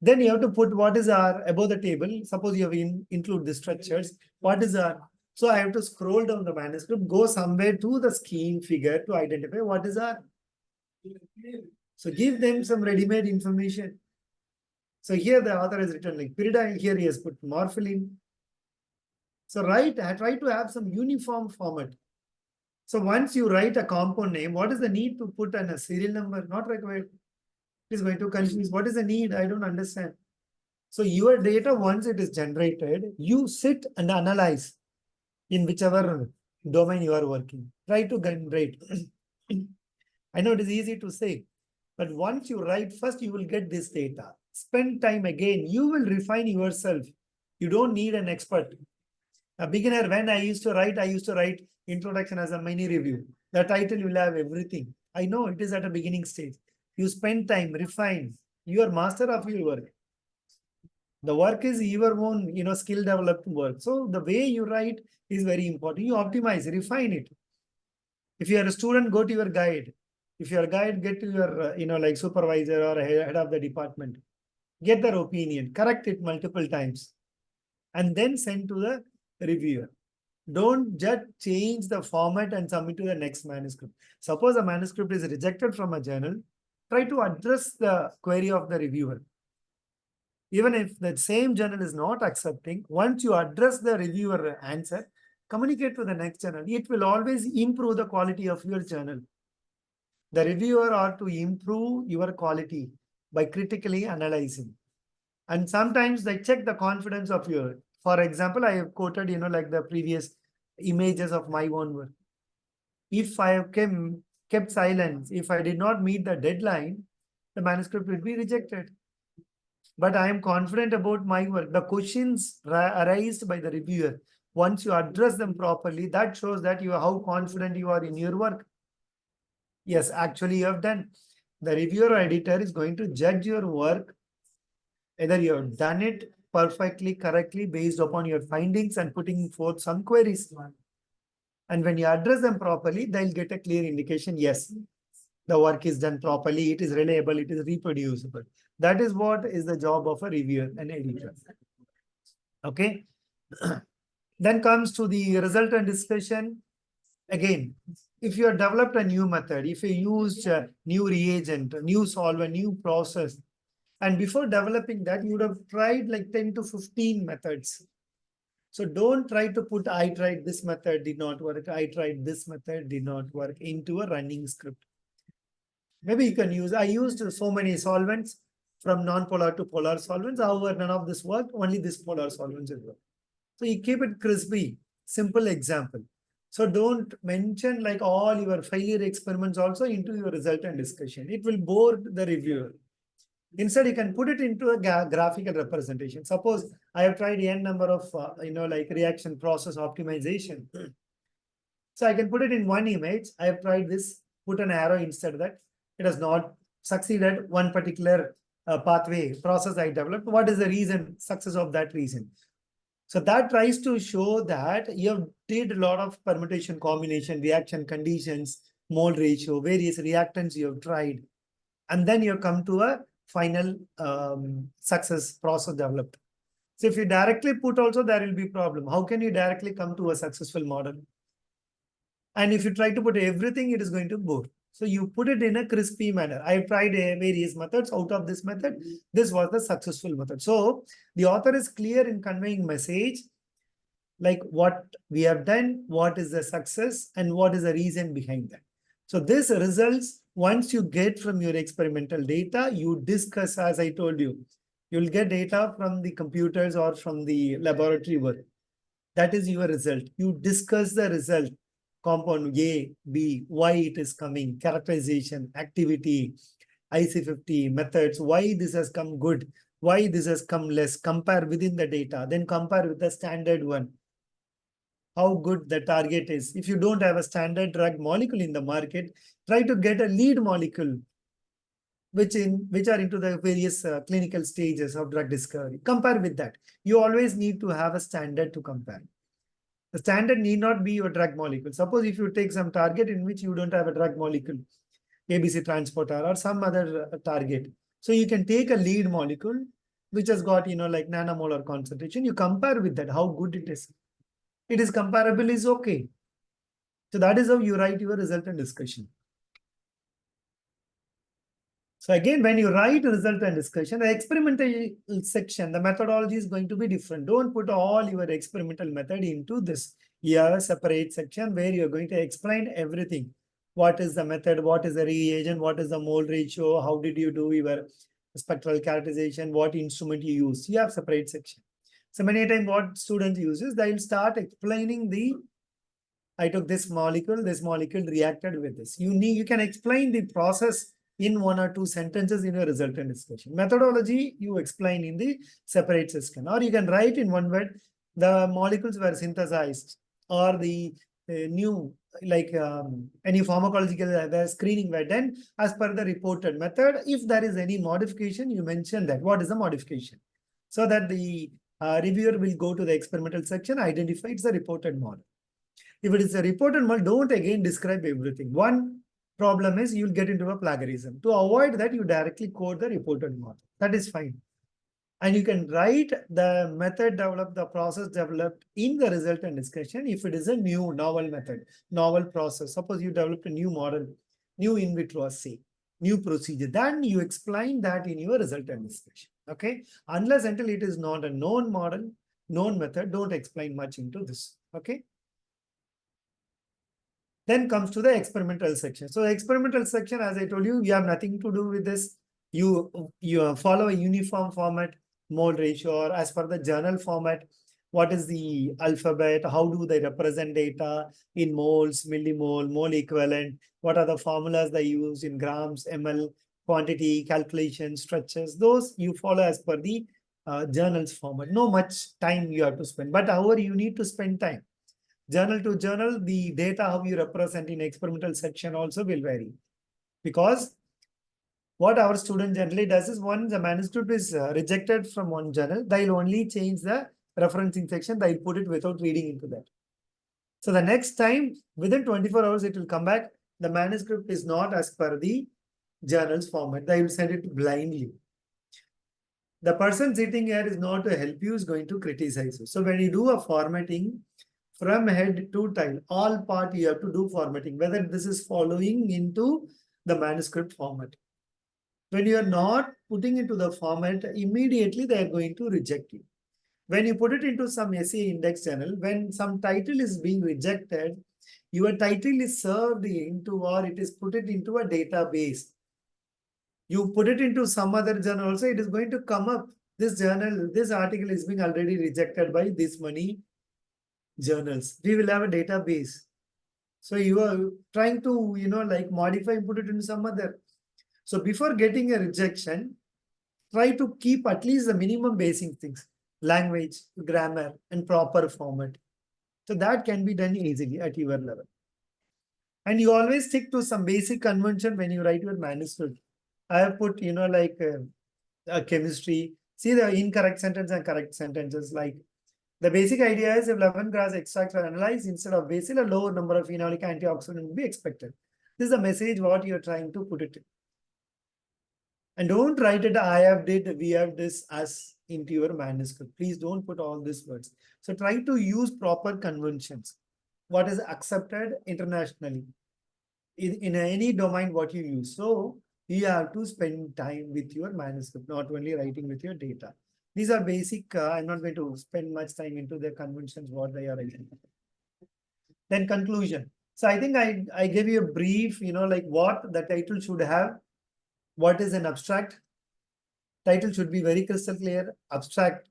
Then you have to put what is R above the table. Suppose you have include the structures. What is R? So I have to scroll down the manuscript, go somewhere to the scheme figure to identify what is R. So give them some ready-made information. So here the author has written like pyridine, here he has put morphine. So I try to have some uniform format. So once you write a compound name, what is the need to put a serial number? Not required. It is going to confuse. What is the need? I don't understand. So your data, once it is generated, you sit and analyze in whichever domain you are working. Try to generate. I know it is easy to say, but once you write, first you will get this data. Spend time again. You will refine yourself. You don't need an expert. A beginner, when I used to write introduction as a mini review. The title will have everything. I know it is at a beginning stage. You spend time, refine. You are master of your work. The work is your own, skill developed work. So the way you write is very important. You optimize, refine it. If you are a student, go to your guide. If you are a guide, get to your, like supervisor or head of the department. Get their opinion, correct it multiple times, and then send to the reviewer. Don't just change the format and submit to the next manuscript. Suppose a manuscript is rejected from a journal, try to address the query of the reviewer. Even if the same journal is not accepting, once you address the reviewer answer, communicate to the next journal. It will always improve the quality of your journal. The reviewer ought to improve your quality by critically analyzing. And sometimes they check the confidence of your, for example, I have quoted, like the previous images of my own work. If I have kept silence, if I did not meet the deadline, the manuscript will be rejected. But I am confident about my work. The questions arise by the reviewer. Once you address them properly, that shows that you are how confident you are in your work. Yes, actually you have done. The reviewer or editor is going to judge your work, whether you have done it perfectly, correctly, based upon your findings and putting forth some queries. And when you address them properly, they'll get a clear indication, yes, the work is done properly, it is reliable, it is reproducible. That is what is the job of a reviewer and editor. Okay. Then comes to the result and discussion. Again, if you have developed a new method, if you used a new reagent, a new solvent, new process, and before developing that, you would have tried like 10 to 15 methods. So don't try to put, I tried this method, did not work. I tried this method, did not work into a running script. Maybe you can use, I used so many solvents from non-polar to polar solvents. However, none of this worked, only this polar solvents will work. So you keep it crispy, simple example. So don't mention like all your failure experiments also into your result and discussion. It will bore the reviewer. Instead, you can put it into a graphical representation. Suppose I have tried n number of, like reaction process optimization. So I can put it in one image. I have tried this, put an arrow instead of that. It has not succeeded one particular pathway process I developed. What is the reason, success of that reason? So that tries to show that you have did a lot of permutation, combination, reaction conditions, mole ratio, various reactants you have tried. And then you have come to a final success process developed. So if you directly put also, there will be problem. How can you directly come to a successful model? And if you try to put everything, it is going to bore. So you put it in a crispy manner. I've tried various methods. Out of this method, this was the successful method. So the author is clear in conveying message, like what we have done, what is the success, and what is the reason behind that. So this results, once you get from your experimental data, you discuss, as I told you, you'll get data from the computers or from the laboratory work. That is your result. You discuss the result. Compound A, B, why it is coming, characterization, activity, IC50, methods, why this has come good, why this has come less, compare within the data, then compare with the standard one, how good the target is. If you don't have a standard drug molecule in the market, try to get a lead molecule, which are into the various clinical stages of drug discovery. Compare with that. You always need to have a standard to compare. The standard need not be your drug molecule. Suppose if you take some target in which you don't have a drug molecule, ABC transporter or some other target. So you can take a lead molecule, which has got, like nanomolar concentration. You compare with that, how good it is. It is comparable is okay. So that is how you write your result and discussion. So again, when you write result and discussion, the experimental section, the methodology is going to be different. Don't put all your experimental method into this. You have a separate section where you're going to explain everything. What is the method? What is the reagent? What is the mole ratio? How did you do your spectral characterization? What instrument you use? You have separate section. So many times what students uses, they'll start explaining I took this molecule reacted with this. You can explain the process in one or two sentences in your result and discussion. Methodology, you explain in the separate section. Or you can write in one word, the molecules were synthesized, or the new, like any pharmacological screening were done as per the reported method. If there is any modification, you mention that. What is the modification? So that the reviewer will go to the experimental section, identify it's a reported model. If it is a reported model, don't again describe everything. One problem is you'll get into a plagiarism. To avoid that, you directly code the reported model. That is fine. And you can write the method developed, the process developed in the result and discussion if it is a new novel method, novel process. Suppose you developed a new model, new in vitro assay, new procedure. Then you explain that in your result and discussion. Okay. Unless until it is not a known model, known method, don't explain much into this. Okay. Then comes to the experimental section. So the experimental section, as I told you, you have nothing to do with this. You follow a uniform format, mole ratio, or as per the journal format, what is the alphabet, how do they represent data in moles, millimole, mole equivalent, what are the formulas they use in grams, ml, quantity, calculation, structures, those you follow as per the journals format. No much time you have to spend, but however you need to spend time. Journal to journal, the data how you represent in experimental section also will vary. Because what our student generally does is once the manuscript is rejected from one journal, they'll only change the referencing section, they'll put it without reading into that. So the next time, within 24 hours, it will come back. The manuscript is not as per the journal's format. They will send it blindly. The person sitting here is not to help you, is going to criticize you. So when you do a formatting from head to tail, all part you have to do formatting, whether this is following into the manuscript format. When you are not putting into the format, immediately they are going to reject you. When you put it into some SE index channel, when some title is being rejected, your title is served into or it is put it into a database. You put it into some other journal also, it is going to come up. This journal, this article is being already rejected by this many journals. We will have a database. So you are trying to, like modify, put it into some other. So before getting a rejection, try to keep at least the minimum basic things, language, grammar, and proper format. So that can be done easily at your level. And you always stick to some basic convention when you write your manuscript. I have put, like chemistry. See the incorrect sentence and correct sentences. Like the basic idea is if 11 grass extracts are analyzed instead of basil, a lower number of phenolic antioxidant will be expected. This is the message what you're trying to put it in. And don't write it, I have did, we have this as into your manuscript. Please don't put all these words. So try to use proper conventions. What is accepted internationally in any domain what you use. So you have to spend time with your manuscript, not only writing with your data. These are basic. I'm not going to spend much time into the conventions, what they are writing. Then conclusion. So I think I gave you a brief, like what the title should have. What is an abstract? Title should be very crystal clear. Abstract,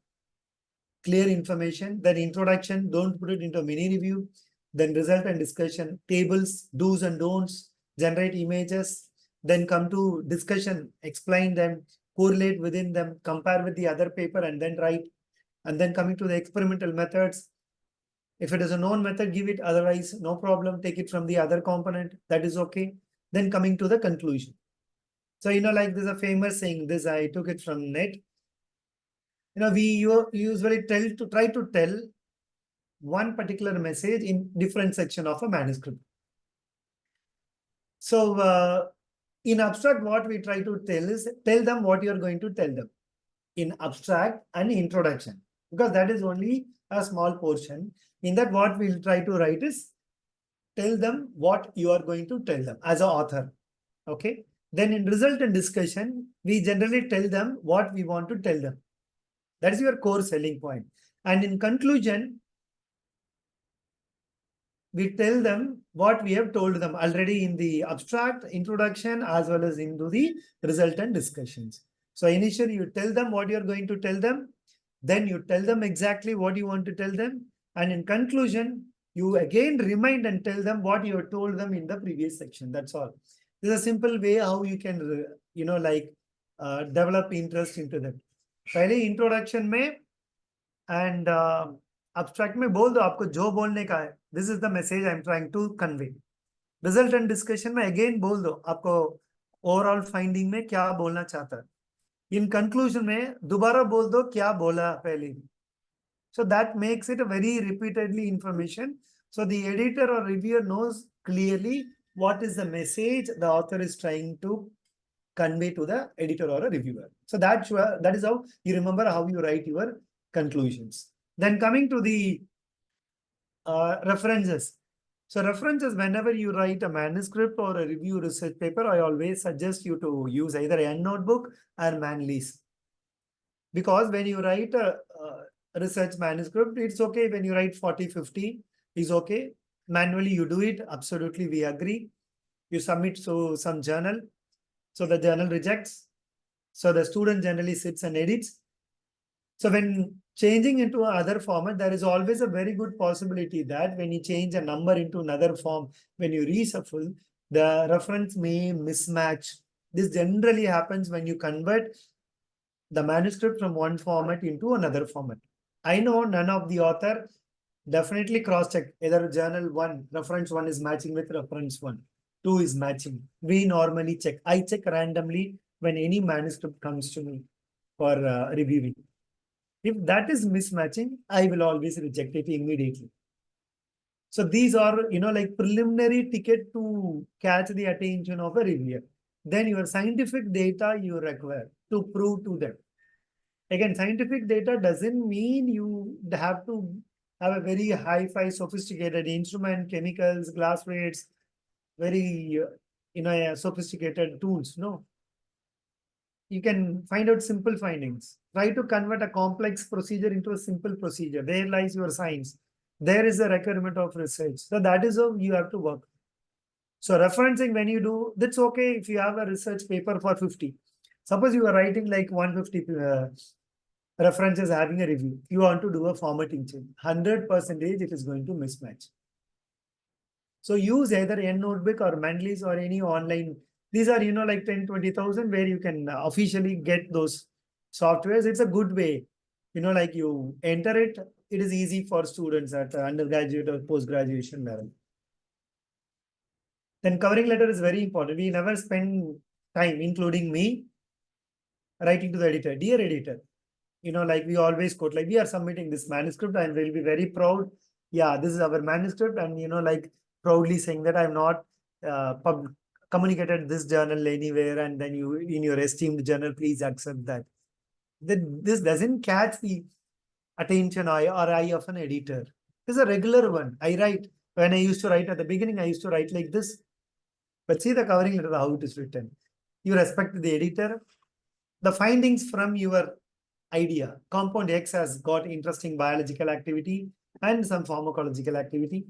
clear information. Then introduction, don't put it into a mini review. Then result and discussion, tables, do's and don'ts, generate images. Then come to discussion, explain them, correlate within them, compare with the other paper and then write. And then coming to the experimental methods. If it is a known method, give it. Otherwise, no problem. Take it from the other component. That is okay. Then coming to the conclusion. So, like there's a famous saying, this I took it from net. We usually try to tell one particular message in different section of a manuscript. So, in abstract, what we try to tell is, tell them what you're going to tell them. In abstract and introduction. Because that is only a small portion. In that, what we'll try to write is, tell them what you are going to tell them as an author. Okay. Then in result and discussion, we generally tell them what we want to tell them. That is your core selling point. And in conclusion, we tell them what we have told them already in the abstract, introduction, as well as into the result and discussions. So initially you tell them what you're going to tell them. Then you tell them exactly what you want to tell them. And in conclusion, you again remind and tell them what you have told them in the previous section. That's all. This is a simple way how you can, develop interest into that. पहले introduction में and abstract में बोल दो आपको जो बोलने का है. This is the message I'm trying to convey. Result and discussion में again बोल दो आपको overall finding में क्या बोलना चाहता है. In conclusion में दोबारा बोल दो क्या बोला पहले. So that makes it a very repeatedly information. So the editor or reviewer knows clearly what is the message the author is trying to convey to the editor or a reviewer. So that is how you remember how you write your conclusions. Then coming to the references. So references, whenever you write a manuscript or a review research paper, I always suggest you to use either a notebook or Manleys. Because when you write a research manuscript, it's okay. When you write 40, 50, is okay. Manually you do it, absolutely we agree. You submit to some journal. So the journal rejects. So the student generally sits and edits. So when Changing into other format, there is always a very good possibility that when you change a number into another form, when you reshuffle, the reference may mismatch. This generally happens when you convert the manuscript from one format into another format. I know none of the author definitely cross-check either journal 1, reference 1 is matching with reference 1, 2 is matching. We normally check. I check randomly when any manuscript comes to me for reviewing. If that is mismatching, I will always reject it immediately. So these are, like preliminary ticket to catch the attention of a reviewer. Then your scientific data you require to prove to them. Again, scientific data doesn't mean you have to have a very hi-fi sophisticated instrument, chemicals, glass plates, very, sophisticated tools. No, you can find out simple findings. Try to convert a complex procedure into a simple procedure. There lies your science. There is a requirement of research. So that is how you have to work. So referencing when you do, that's okay if you have a research paper for 50. Suppose you are writing like 150 references having a review. You want to do a formatting change. 100% it is going to mismatch. So use either notebook or Manly's or any online. These are, like 10, 20,000 where you can officially get those softwares. It's a good way. Like you enter it, it is easy for students at undergraduate or post-graduation level. Then covering letter is very important. We never spend time, including me, writing to the editor. Dear editor, like we always quote, like we are submitting this manuscript and we'll be very proud. Yeah, this is our manuscript. And, like proudly saying that I'm not communicated this journal anywhere. And then you, in your esteemed journal, please accept that. This doesn't catch the attention or eye of an editor. This is a regular one. I write, when I used to write at the beginning, I used to write like this. But see the covering letter, how it is written. You respect the editor. The findings from your idea. Compound X has got interesting biological activity and some pharmacological activity.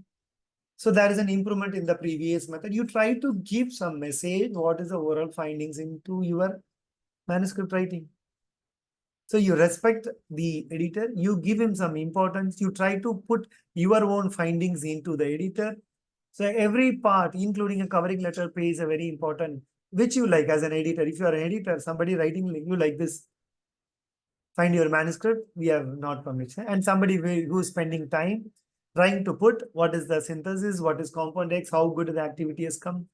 So there is an improvement in the previous method. You try to give some message, what is the overall findings into your manuscript writing. So you respect the editor, you give him some importance, you try to put your own findings into the editor. So every part, including a covering letter, plays a very important, which you like as an editor. If you are an editor, somebody writing you like this, find your manuscript, we have not permission. And somebody who is spending time trying to put what is the synthesis, what is compound X, how good the activity has come,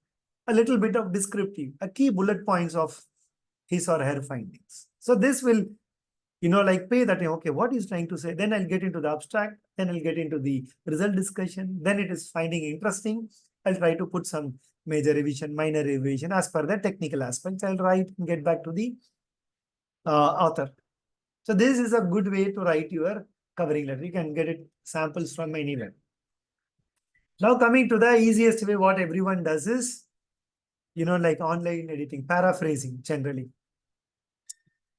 a little bit of descriptive, a key bullet points of his or her findings. So this will, like pay that, okay, what he's trying to say. Then I'll get into the abstract, then I'll get into the result discussion. Then it is finding interesting. I'll try to put some major revision, minor revision as per the technical aspects. I'll write and get back to the author. So this is a good way to write your covering letter. You can get it samples from anywhere. Now coming to the easiest way, what everyone does is, like online editing, paraphrasing generally.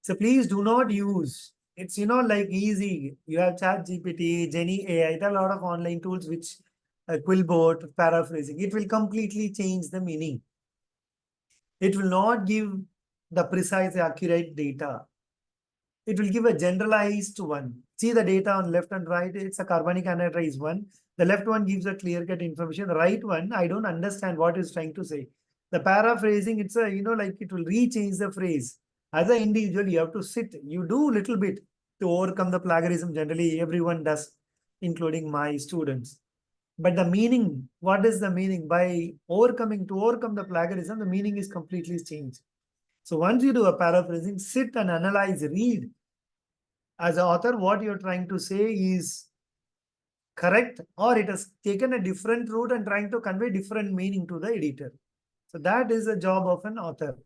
So please do not use, it's, like easy. You have ChatGPT, Jenny AI, there are a lot of online tools which Quillbot, paraphrasing. It will completely change the meaning. It will not give the precise, accurate data. It will give a generalized one. See the data on left and right, it's a carbonic anhydride one. The left one gives a clear-cut information. The right one, I don't understand what it's trying to say. The paraphrasing, it's a, like it will rechange the phrase. As an individual, you have to sit, you do little bit to overcome the plagiarism. Generally, everyone does, including my students. But the meaning, what is the meaning? By to overcome the plagiarism, the meaning is completely changed. So once you do a paraphrasing, sit and analyze, read. As an author, what you're trying to say is correct, or it has taken a different route and trying to convey different meaning to the editor. So that is the job of an author.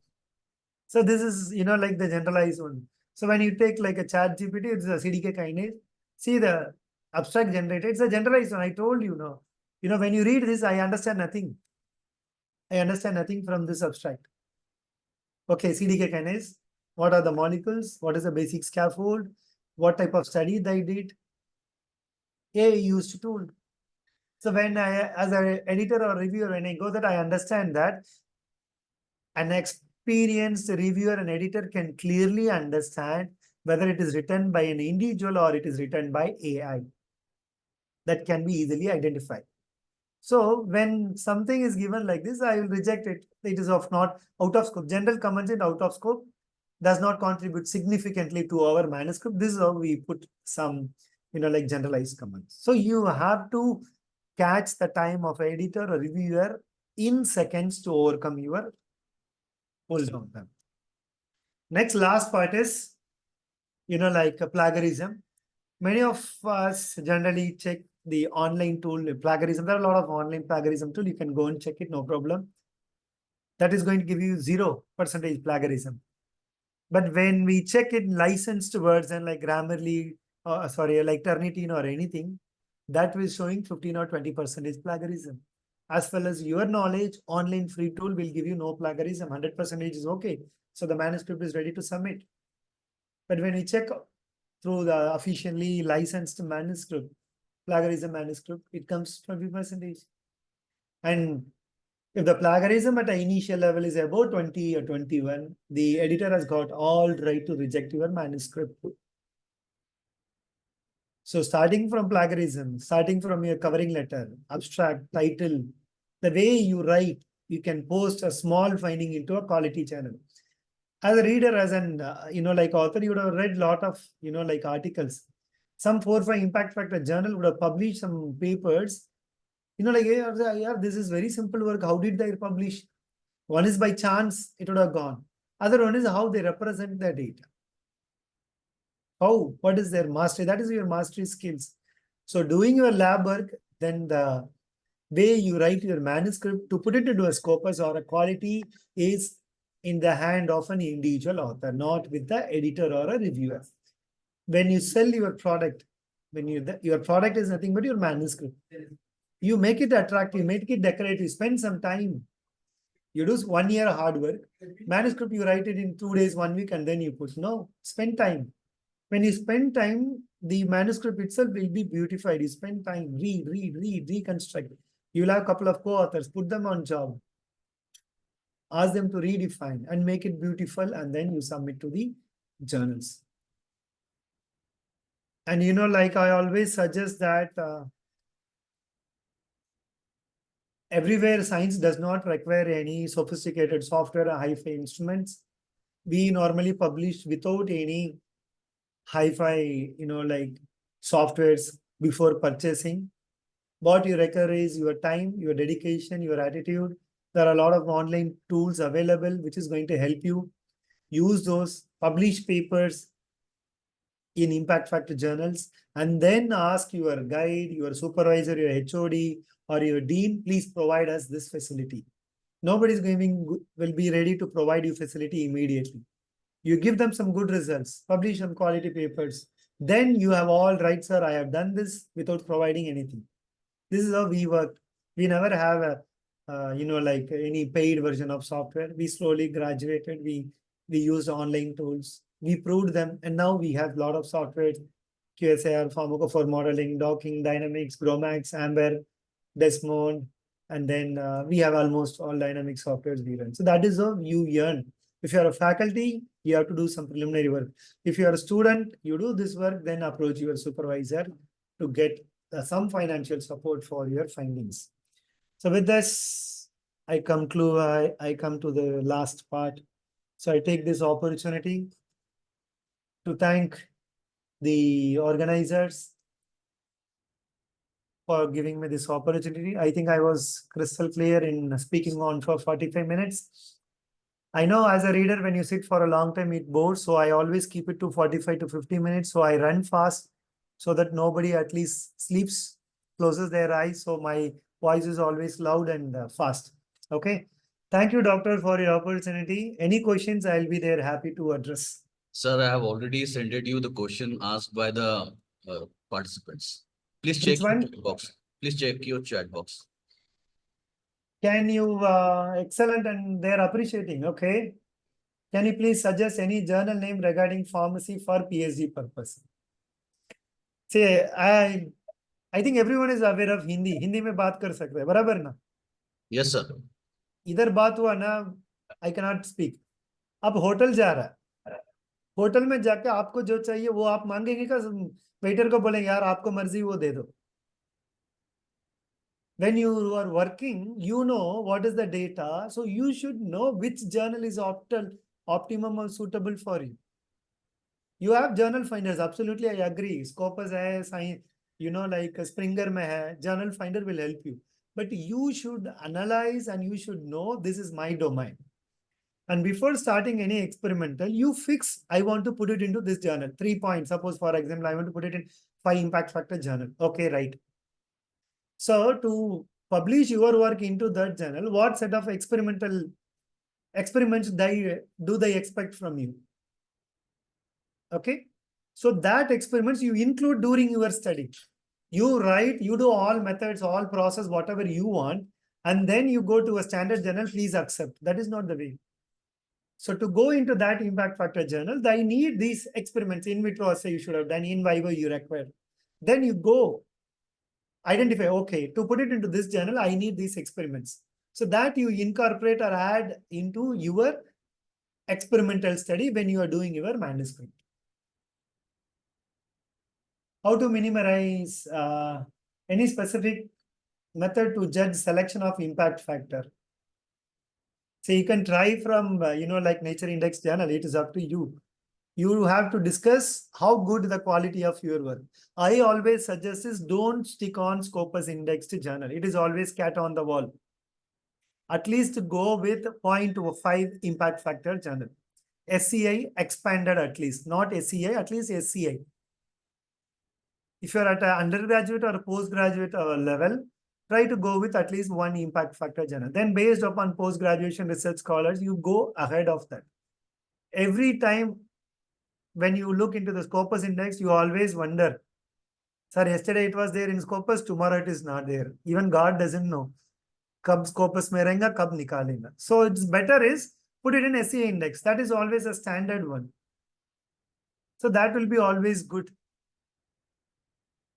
So this is, like the generalized one. So when you take like a ChatGPT, it's a CDK kinase. See the abstract generator, it's a generalized one. I told you, when you read this, I understand nothing. I understand nothing from this abstract. Okay, CDK kinase. What are the molecules? What is the basic scaffold? What type of study they did? AI used tool. So when I, as an editor or reviewer, when I go that, I understand that an experienced reviewer and editor can clearly understand whether it is written by an individual or it is written by AI. That can be easily identified. So when something is given like this, I will reject it. It is of not out of scope. General comments in out of scope does not contribute significantly to our manuscript. This is how we put some, like generalized comments. So you have to catch the time of editor or reviewer in seconds to overcome your hold on them. Next, last part is, like plagiarism. Many of us generally check the online tool plagiarism. There are a lot of online plagiarism tool. You can go and check it, no problem. That is going to give you 0% plagiarism. But when we check it licensed words and like Grammarly, like Turnitin or anything, that was showing 15 or 20% plagiarism. As well as your knowledge, online free tool will give you no plagiarism. 100% is okay. So the manuscript is ready to submit. But when we check through the officially licensed manuscript, plagiarism manuscript, it comes 20%. And if the plagiarism at the initial level is about 20 or 21, the editor has got all right to reject your manuscript. So starting from plagiarism, starting from your covering letter, abstract, title, the way you write, you can post a small finding into a quality channel. As a reader, as an, like author, you would have read a lot of, like articles. Some 4 or 5 impact factor journal would have published some papers. Like, yeah, this is very simple work. How did they publish? One is by chance, it would have gone. Other one is how they represent the data. How, what is their mastery? That is your mastery skills. So doing your lab work, then the way you write your manuscript to put it into a scopus or a quality is in the hand of an individual author, not with the editor or a reviewer. When you sell your product, your product is nothing but your manuscript. You make it attractive, make it decorative, spend some time. You do 1 year hard work. Manuscript, you write it in 2 days, 1 week, and then you put. No, spend time. When you spend time, the manuscript itself will be beautified. You spend time, read, reconstruct. You'll have a couple of co-authors, put them on job. Ask them to redefine and make it beautiful, and then you submit to the journals. And like I always suggest that everywhere science does not require any sophisticated software or hi-fi instruments. We normally publish without any hi-fi, like softwares before purchasing. What you require is your time, your dedication, your attitude. There are a lot of online tools available, which is going to help you. Use those, publish papers in impact factor journals, and then ask your guide, your supervisor, your HOD, or your dean, please provide us this facility. Nobody's will be ready to provide you facility immediately. You give them some good results, publish some quality papers. Then you have all right, sir, I have done this without providing anything. This is how we work. We never have a, like any paid version of software. We slowly graduated. We used online tools. We proved them. And now we have a lot of software, QSAR, Pharmaco modeling, docking, Dynamics, Gromax, Amber, Desmond. And then we have almost all dynamic softwares we run. So that is how you earn. If you are a faculty, you have to do some preliminary work. If you are a student, you do this work, then approach your supervisor to get some financial support for your findings. So with this, I come to the last part. So I take this opportunity to thank the organizers for giving me this opportunity. I think I was crystal clear in speaking on for 45 minutes. I know as a reader, when you sit for a long time, it bores. So I always keep it to 45 to 50 minutes. So I run fast so that nobody at least sleeps, closes their eyes. So my voice is always loud and fast. Okay. Thank you, doctor, for your opportunity. Any questions, I'll be there happy to address. Sir, I have already sent you the question asked by the participants. Please check your chat box. Please check your chat box. Can you, excellent, and they're appreciating, okay. Can you please suggest any journal name regarding pharmacy for PhD purpose? See, I think everyone is aware of Hindi. Hindi में बात कर सकते हैं, बराबर ना? Yes, sir. इधर बात हुआ ना, I cannot speak. अब होटल जा रहा है, होटल में जाके आपको जो चाहिए वो आप मांगेंगे का, वेटर को बोलेंगे यार आपको मर्जी वो दे दो. When you are working, you know what is the data, so you should know which journal is optimum or suitable for you. You have journal finders, absolutely I agree. Scopus hai, science, like Springer mein hai, journal finder will help you. But you should analyze and you should know this is my domain. And before starting any experimental, you fix, I want to put it into this journal. 3 points. Suppose, for example, I want to put it in 5 impact factor journal. Okay, right. So to publish your work into that journal, what set of experimental experiments do they expect from you? Okay. So that experiments you include during your study. You write, you do all methods, all process, whatever you want, and then you go to a standard journal, please accept. That is not the way. So to go into that impact factor journal, they need these experiments. In vitro assay you should have done, in vivo you require. Then you go identify, okay, to put it into this journal, I need these experiments. So that you incorporate or add into your experimental study when you are doing your manuscript. How to minimize any specific method to judge selection of impact factor? So you can try from, like Nature Index journal, it is up to you. You have to discuss how good the quality of your work. I always suggest is don't stick on Scopus indexed journal. It is always cat on the wall. At least go with 0.5 impact factor journal. SCI expanded at least, not SCI, at least SCI. If you're at an undergraduate or a postgraduate level, try to go with at least 1 impact factor journal. Then based upon post-graduation research scholars, you go ahead of that. Every time when you look into the Scopus index, you always wonder, sir, yesterday it was there in Scopus, tomorrow it is not there. Even God doesn't know. Kab Scopus mein rahenga, kab nikalenga. So it's better is put it in SCI index. That is always a standard one. So that will be always good.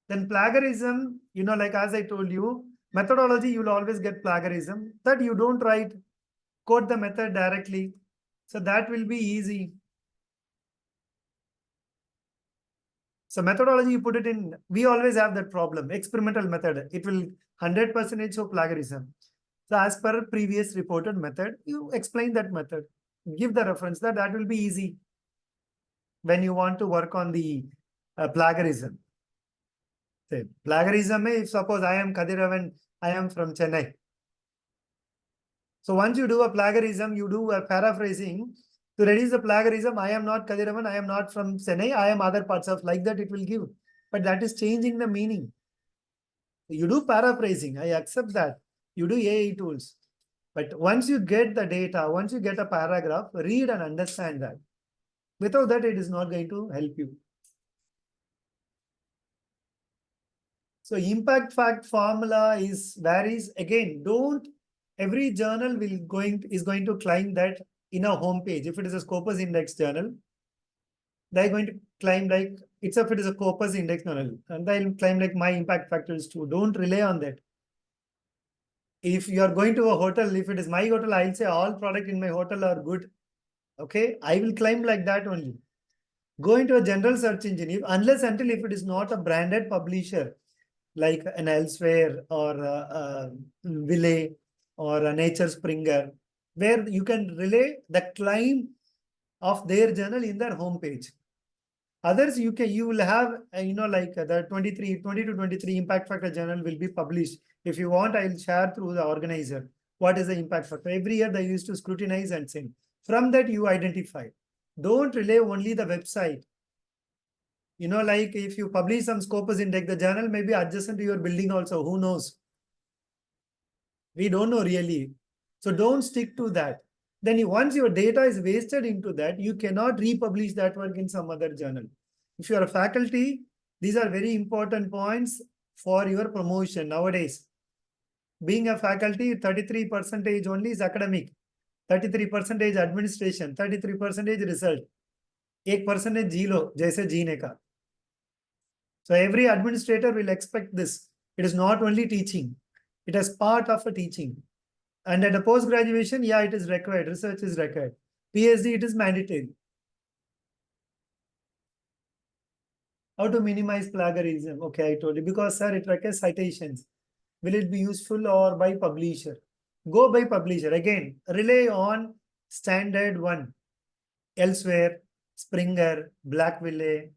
Then plagiarism, like as I told you, methodology, you will always get plagiarism. That you don't write, quote the method directly. So that will be easy. So methodology, you put it in, we always have that problem. Experimental method, it will 100% show plagiarism. So as per previous reported method, you explain that method. Give the reference, that will be easy when you want to work on the plagiarism. Say, plagiarism, if suppose I am Kadiravan, I am from Chennai. So once you do a plagiarism, you do a paraphrasing. To reduce the plagiarism, I am not Kadiravan, I am not from Chennai, I am other parts of, like that it will give. But that is changing the meaning. You do paraphrasing, I accept that. You do AI tools. But once you get the data, once you get a paragraph, read and understand that. Without that, it is not going to help you. So impact fact formula varies. Again, every journal is going to claim that in a home page. If it is a Scopus index journal, they're going to claim like if it is a Scopus index journal, and they'll claim like my impact factors too. Don't rely on that. If you are going to a hotel, if it is my hotel, I'll say all product in my hotel are good. Okay, I will claim like that only. Go into a general search engine, unless until if it is not a branded publisher, like an Elsewhere or Ville or a Nature Springer, where you can relay the claim of their journal in their homepage. Others, you will have, like the 20 to 23 impact factor journal will be published. If you want, I'll share through the organizer. What is the impact factor? Every year they used to scrutinize and send. From that, you identify. Don't relay only the website. Like if you publish some Scopus index, the journal may be adjacent to your building also. Who knows? We don't know really. So don't stick to that. Then once your data is wasted into that, you cannot republish that work in some other journal. If you are a faculty, these are very important points for your promotion nowadays. Being a faculty, 33% only is academic, 33% administration, 33% result, 1% जी लो जैसे जीने का. So every administrator will expect this. It is not only teaching, it is part of a teaching. And at a post-graduation, yeah, it is required. Research is required. PhD, it is mandatory. How to minimize plagiarism? Okay, I told you. Because, sir, it requires citations. Will it be useful or by publisher? Go by publisher. Again, rely on standard one. Elsewhere, Springer, Blackville,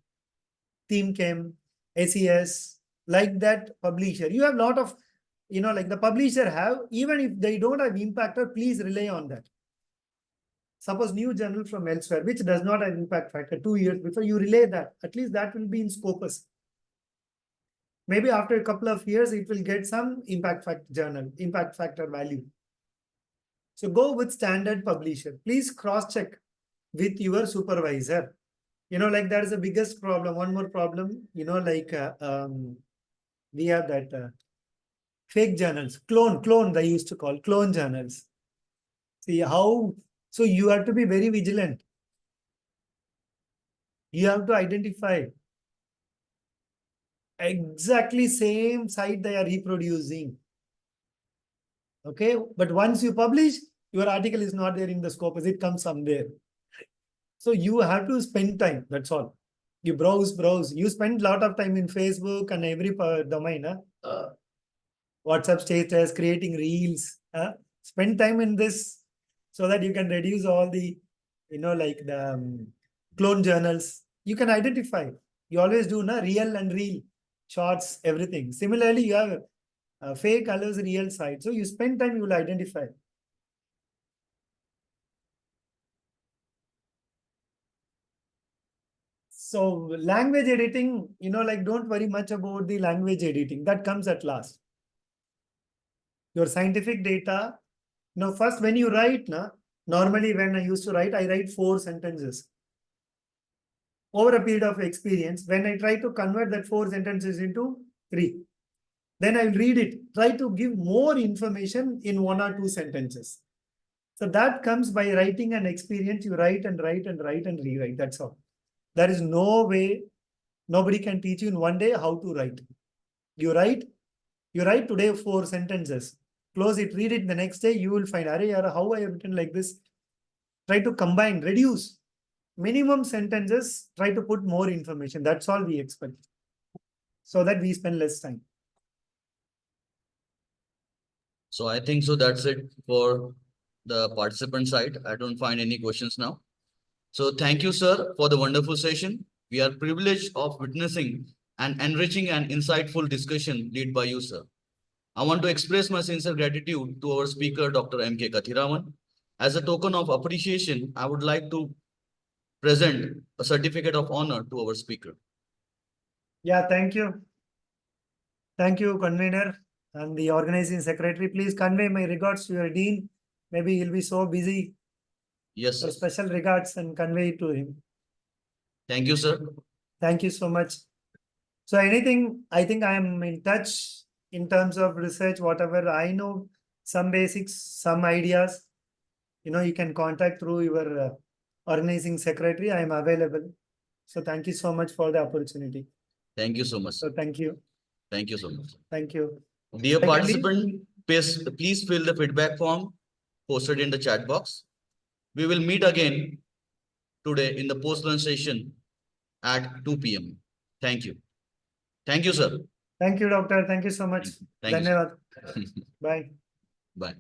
ThemeChem, SES, like that publisher. You have a lot of, like the publisher have, even if they don't have impactor, please rely on that. Suppose new journal from elsewhere, which does not have impact factor 2 years before, you relay that. At least that will be in Scopus. Maybe after a couple of years, it will get some impact factor value. So go with standard publisher. Please cross-check with your supervisor. Like that is the biggest problem. One more problem, we have that fake journals, clone they used to call clone journals. See how, so you have to be very vigilant. You have to identify exactly same site they are reproducing. Okay, but once you publish, your article is not there in the Scopus, it comes somewhere. So you have to spend time, that's all. You browse. You spend a lot of time in Facebook and every domain. WhatsApp status, creating reels. Spend time in this so that you can reduce all the, like the clone journals. You can identify. You always do real and reel, shorts, everything. Similarly, you have fake allows real site. So you spend time, you will identify. So language editing, like don't worry much about the language editing. That comes at last. Your scientific data, first when you write, normally when I used to write, I write 4 sentences. Over a period of experience, when I try to convert that 4 sentences into 3, then I'll read it, try to give more information in 1 or 2 sentences. So that comes by writing an experience. You write and write and write and rewrite. That's all. There is no way, nobody can teach you in one day how to write. You write today 4 sentences. Close it, read it the next day, you will find, how I have written like this. Try to combine, reduce. Minimum sentences, try to put more information. That's all we expect. So that we spend less time. So I think so that's it for the participant side. I don't find any questions now. So thank you, sir, for the wonderful session. We are privileged of witnessing an enriching and insightful discussion led by you, sir. I want to express my sincere gratitude to our speaker, Dr. M.K. Kathiraman. As a token of appreciation, I would like to present a certificate of honor to our speaker. Yeah, thank you. Thank you, convener and the organizing secretary. Please convey my regards to your dean. Maybe he'll be so busy. Yes, So sir. special regards and convey it to him. Thank you, sir. Thank you so much. So anything, I think I am in touch in terms of research, whatever I know, some basics, some ideas, you can contact through your organizing secretary. I am available. So thank you so much for the opportunity. Thank you so much. So thank you. Thank you so much. Thank you. Dear I can participant, please fill the feedback form posted in the chat box. We will meet again today in the post-lunch session at 2 p.m. Thank you. Thank you, sir. Thank you, doctor. Thank you so much. Thank you. Dhanyawad. Bye. Bye.